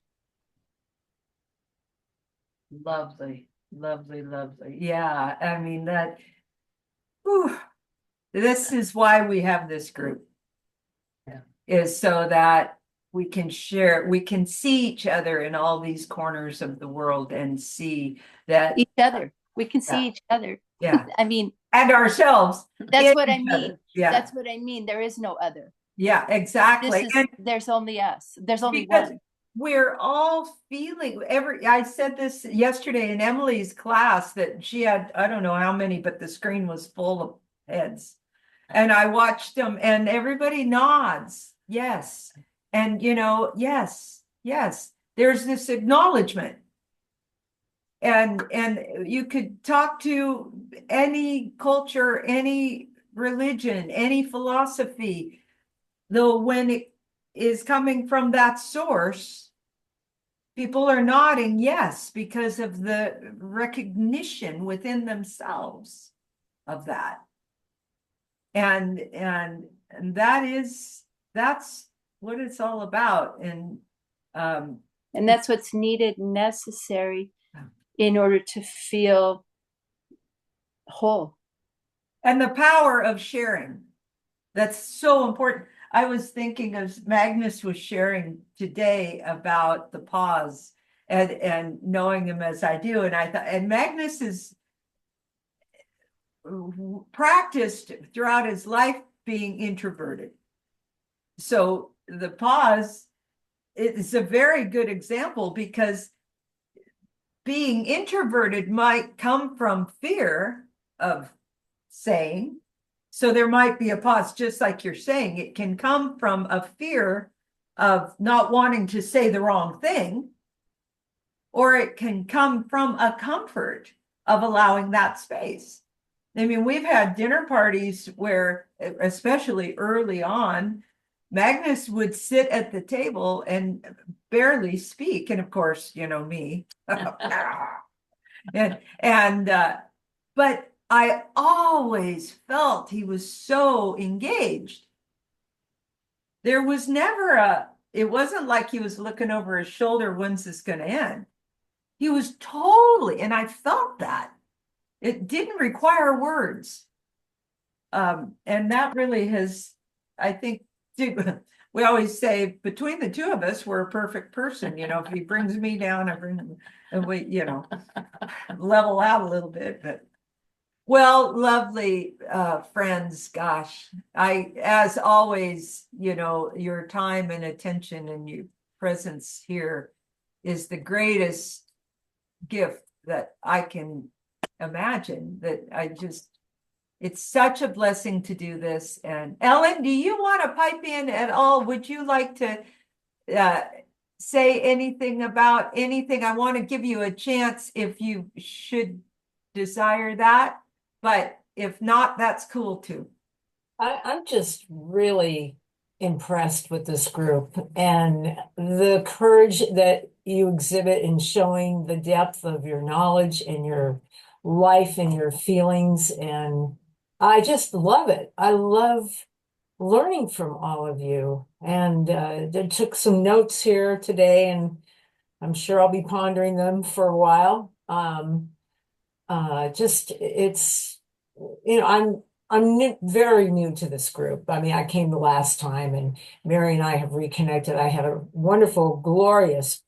Lovely, lovely, lovely. Yeah, I mean whew, this is why we have this group. Yeah. Is so that we can share, we can see each other in all these corners of the world and see that, Each other. We can see Yeah. each other. yeah, I mean, and ourselves. that's in what I each other. mean. Yeah, That's what I mean. There is no other. yeah, exactly. And There's only us. There's only because one. we're all feeling I said this yesterday in Emily's class that she had, I don't know how many, but the screen was full of heads. And I watched them and everybody nods. Yes. And yes, yes, there's this acknowledgement. And you could talk to any culture, any religion, any philosophy, though when it is coming from that source, people are nodding yes because of the recognition within themselves of that. And that's what it's all about. And that's what's needed and necessary in order to feel whole. And the power of sharing. That's so important. I was thinking as Magnus was sharing today about the pause and knowing him as I do. And I thought, and Magnus is practiced throughout his life being introverted. So the pause is a very good example because being introverted might come from fear of saying. So there might be a pause, just like you're saying. It can come from a fear of not wanting to say the wrong thing, or it can come from a comfort of allowing that space. I mean, we've had dinner parties where, especially early on, Magnus would sit at the table and barely speak. And of course, me. But I always felt he was so engaged. There was never it wasn't like he was looking over his shoulder, when's this going to end? He was totally, and I felt that. It didn't require words. And that really has, I think, we always say between the two of us, we're a perfect person. If he brings me down, I bring him, and we, level out a little bit. But well, lovely friends, gosh, as always, your time and attention and your presence here is the greatest gift that I can imagine. It's such a blessing to do this. And Ellen, do you want to pipe in at all? Would you like to say anything about anything? I want to give you a chance if you should desire that, but if not, that's cool too. I'm just really impressed with this group and the courage that you exhibit in showing the depth of your knowledge and your life and your feelings. And I just love it. I love learning from all of you. And I took some notes here today, and I'm sure I'll be pondering them for a while. I'm very new to this group. I mean, I came the last time, and Mary and I have reconnected. I had a wonderful, glorious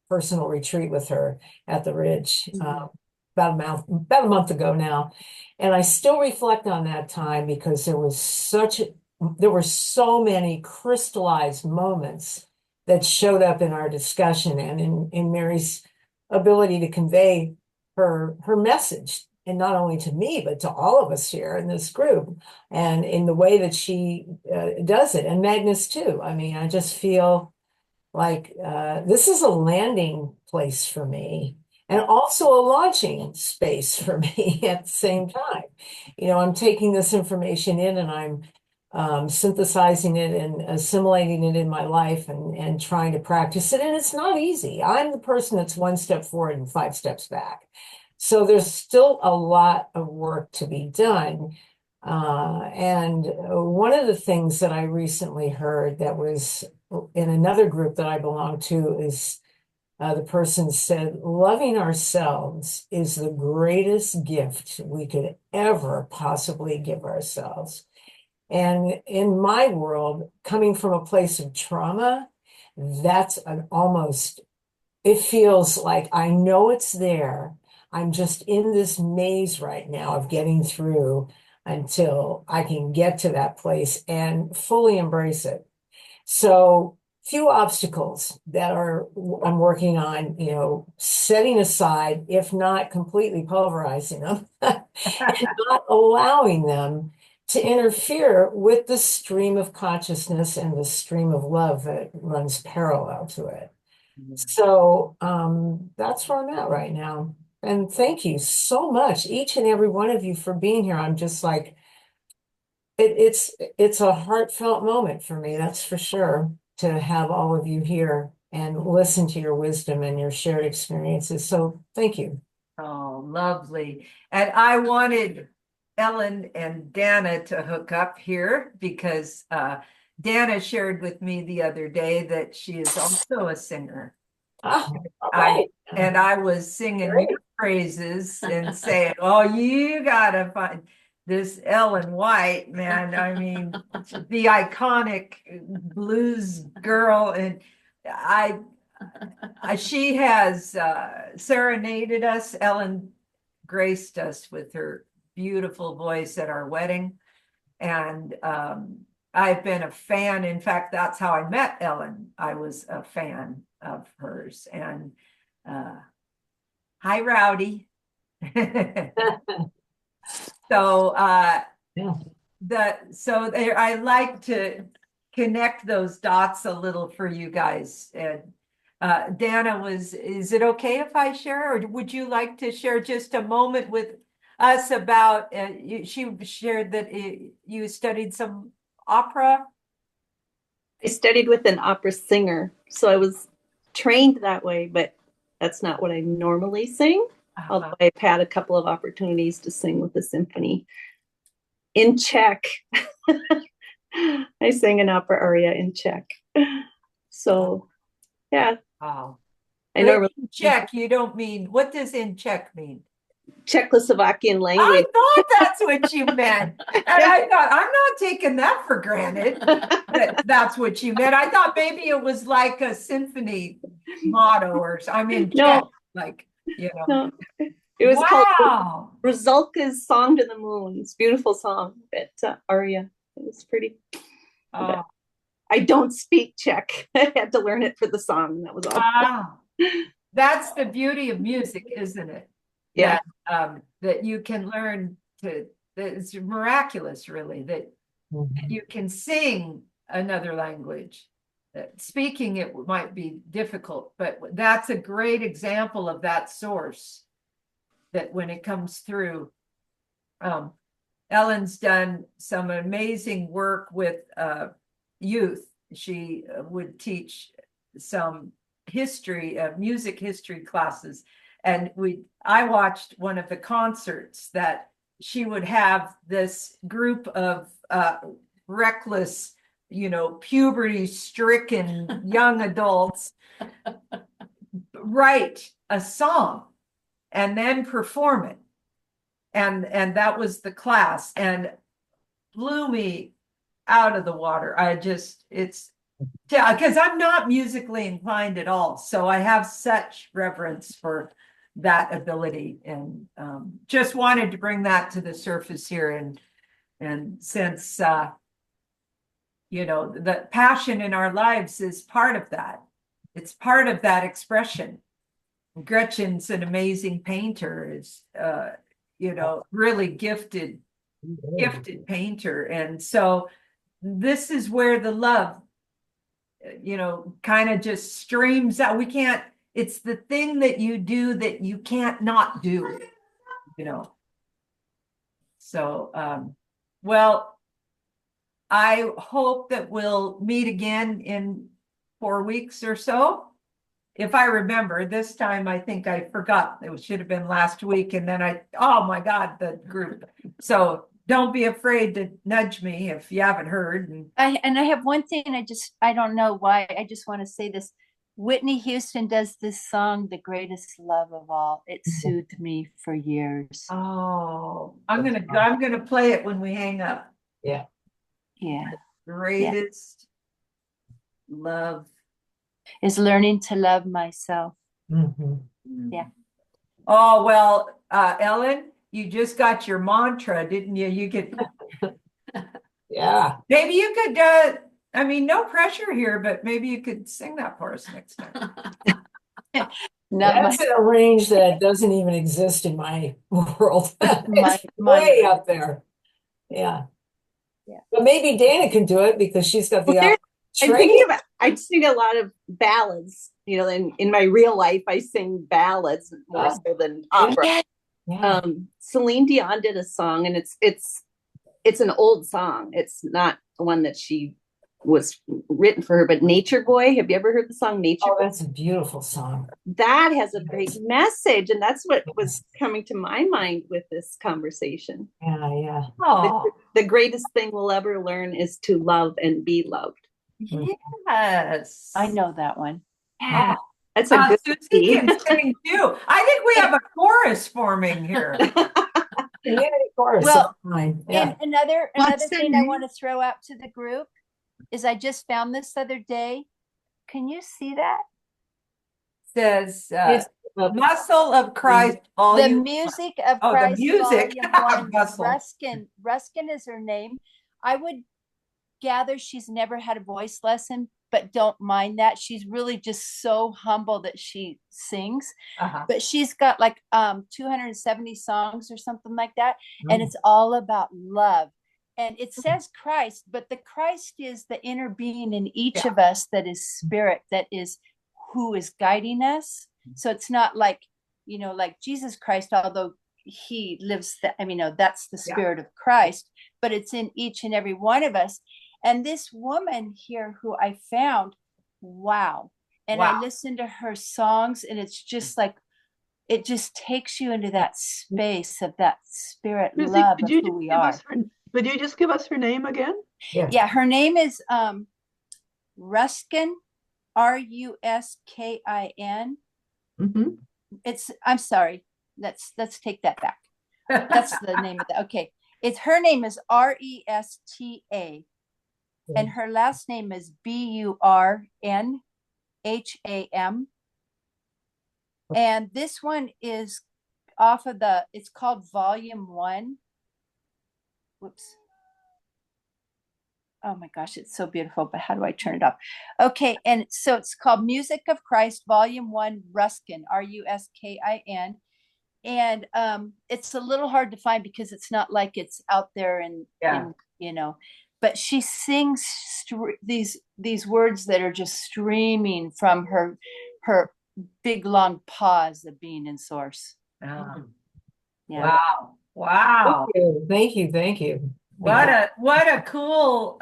personal retreat with her at the Ridge about a month ago now. And I still reflect on that time because there were so many crystallized moments that showed up in our discussion and in Mary's ability to convey her message, and not only to me, but to all of us here in this group, and in the way that she does it, and Magnus too. I mean, I just feel like this is a landing place for me, and also a launching space for me at the same time. I'm taking this information in, and synthesizing it and assimilating it in my life and trying to practice it. And it's not easy. I'm the person that's 1 step forward and 5 steps back. So there's still a lot of work to be done. And one of the things that I recently heard that was in another group that I belong to is the person said, loving ourselves is the greatest gift we could ever possibly give ourselves. And in my world, coming from a place of trauma, that's an almost, it feels like I know it's there. I'm just in this maze right now of getting through until I can get to that place and fully embrace it. So few obstacles that I'm working on, setting aside, if not completely pulverizing them, and not allowing them to interfere with the stream of consciousness and the stream of love that runs parallel to it. So that's where I'm at right now. And thank you so much, each and every one of you, for being here. I'm just like, it's a heartfelt moment for me, that's for sure, to have all of you here and listen to your wisdom and your shared experiences. So thank you. Oh, lovely. And I wanted Ellen and Dana to hook up here because Dana shared with me the other day that she is also a singer. Oh, all right. I was singing Great. your praises and saying, oh, you gotta find this Ellen White, man. I mean, the iconic blues girl. And she has serenaded us. Ellen graced us with her beautiful voice at our wedding. And I've been a fan. In fact, that's how I met Ellen. I was a fan of hers. And hi, Rowdy. So I like to connect those dots a little for you guys. And Dana, is it okay if I share, or would you like to share just a moment with us about, she shared that you studied some opera? I studied with an opera singer, so I was trained that way, but that's not what I normally sing. Although I've had a couple of opportunities to sing with the symphony in Czech. I sang an opera aria in Czech. So, yeah. Oh, I know. In Czech, you don't mean, what does in Czech mean? Czechoslovakian language. I thought that's what you meant. And I thought, I'm not taking that for granted. That's what you meant. I thought maybe it was like a symphony motto or something. No. Like, you know. No. It was called Rusalka's Song to the Moon. It's a beautiful song, but aria. It was pretty. Oh. I don't speak Czech. I had to learn it for the song. That was all. Wow. That's the beauty of music, isn't it? Yeah. That you can learn to, it's miraculous, really, that you can sing another language. Speaking it might be difficult, but that's a great example of that source, that when it comes through. Ellen's done some amazing work with youth. She would teach some history, music history classes. And I watched one of the concerts that she would have this group of reckless, puberty-stricken young adults write a song and then perform it. And that was the class, and blew me out of the water. Because I'm not musically inclined at all. So I have such reverence for that ability, and just wanted to bring that to the surface here. And since, the passion in our lives is part of that. It's part of that expression. Gretchen's an amazing painter, is, really gifted painter. And so this is where the love, kind of just streams out. It's the thing that you do that you can't not do, So, well, I hope that we'll meet again in 4 weeks or so. If I remember, this time I think I forgot. It should have been last week, and then oh my God, the group. So don't be afraid to nudge me if you haven't heard. And I have one thing. I don't know why. I just want to say this. Whitney Houston does this song, "The Greatest Love of All." It soothed me for years. oh, I'm gonna play it when we hang up. Yeah. Yeah. Greatest love. Is learning to love myself. Mhm. Yeah. Oh, well, Ellen, you just got your mantra, didn't you? You could, Yeah. maybe you could, I mean, no pressure here, but maybe you could sing that for us next time. That's in a range that doesn't even exist in my world. It's my way up there. Yeah. Yeah. But maybe Dana can do it because she's got the I'm thinking about, I sing a lot of ballads, you know, in my real life, I sing ballads more so than opera. Yeah. Celine Dion did a song, and it's an old song. It's not the one that she was written for her, but Nature Boy. Have you ever heard the song Nature Boy? That's a beautiful song. That has a great message, and that's what was coming to my mind with this conversation. Yeah, yeah. Oh, The greatest thing we'll ever learn is to love and be loved. yes. I know that one. Yeah, that's a good Susie can sing too. I think we have a chorus forming here. Yeah, of course. Well, fine. Yeah. and another What's the thing I name? want to throw out to the group is I just found this other day. Can you see that? Says, It's Muscle of Christ. All The you music of Oh, the Christ, music. Volume 1. Russell. Ruskin is her name. I would gather she's never had a voice lesson, but don't mind that. She's really just so humble that she sings. But she's got like 270 songs or something like that, and it's all about love. And it says Christ, but the Christ is the inner being in each of us that is spirit, that is who is guiding us. So it's not like, you know, like Jesus Christ, although he lives, that's the spirit of Christ, but it's in each and every one of us. And this woman here who I found, wow. And I listened to her songs, and it's just like, it just takes you into that space of that spirit love of who we are. Could you just give us her name again? Yeah, her name is Ruskin, Ruskin. I'm sorry. Let's take that back. That's the name of that. Okay. Her name is Resta, and her last name is Burnham. And this one is off of it's called Volume 1. Whoops. Oh my gosh, it's so beautiful, but how do I turn it off? Okay, and so it's called Music of Christ, Volume 1, Ruskin, Ruskin. And it's a little hard to find because it's not like it's out there and you know, but she sings these words that are just streaming from her big long pause of being in source. Yeah. Wow. Thank you. What a cool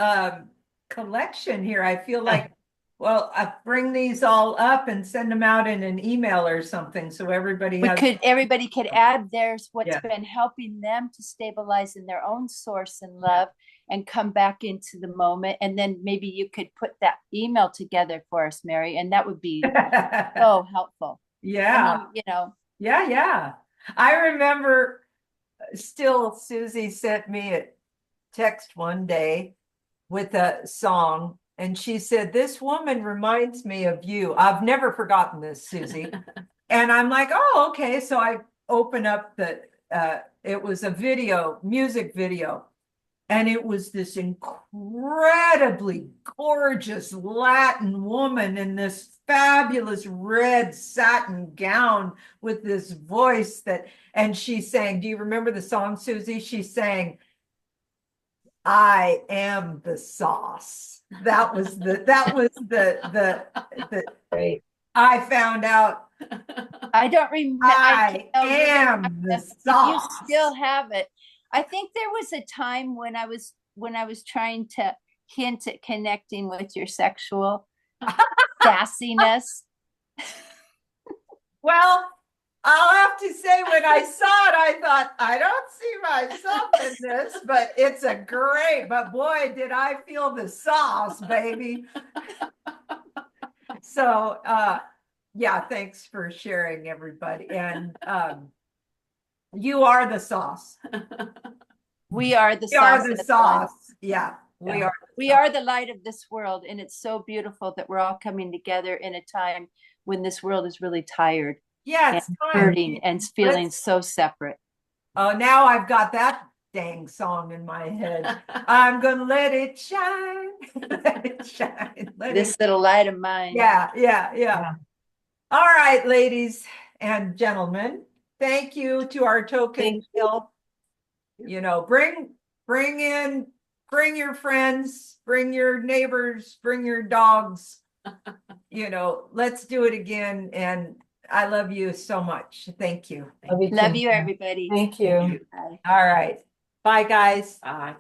collection here. I feel like, well, I bring these all up and send them out in an email or something, so everybody could add theirs, what's been helping them to stabilize in their own source and love and come back into the moment. And then maybe you could put that email together for us, Mary, and that would be so helpful. Yeah. I mean, you know. Yeah. I remember still Susie sent me a text one day with a song, and she said, "This woman reminds me of you." I've never forgotten this, Susie. And I'm like, oh, okay. So I open up it was a music video. And it was this incredibly gorgeous Latin woman in this fabulous red satin gown with this voice and she sang, do you remember the song, Susie? She sang, "I am the sauce." That was the Great. I found out. I don't remember. I am the sauce. You still have it. I think there was a time when I was when I was trying to hint at connecting with your sexual sassiness. Well, I'll have to say, when I saw it, I thought, I don't see myself in this, but it's a great, but boy, did I feel the sauce, baby. So, yeah, thanks for sharing, everybody. And you are the sauce. We are the We are sauce. the of the sauce. Yeah, we Yeah. are. We are the light of this world, and it's so beautiful that we're all coming together in a time when this world is really tired Yeah, and it's time. hurting and feeling so separate. Oh, now I've got that dang song in my head. I'm gonna let it shine. Let it shine. Let This it. little light of mine. Yeah. Yeah. All right, ladies and gentlemen, thank you to our token Thank help. You know, bring your friends, bring your neighbors, bring your dogs. You know, let's do it again. And I love you so much. Thank you. Love you, everybody. Thank you. Bye. All right. Bye, guys. Bye.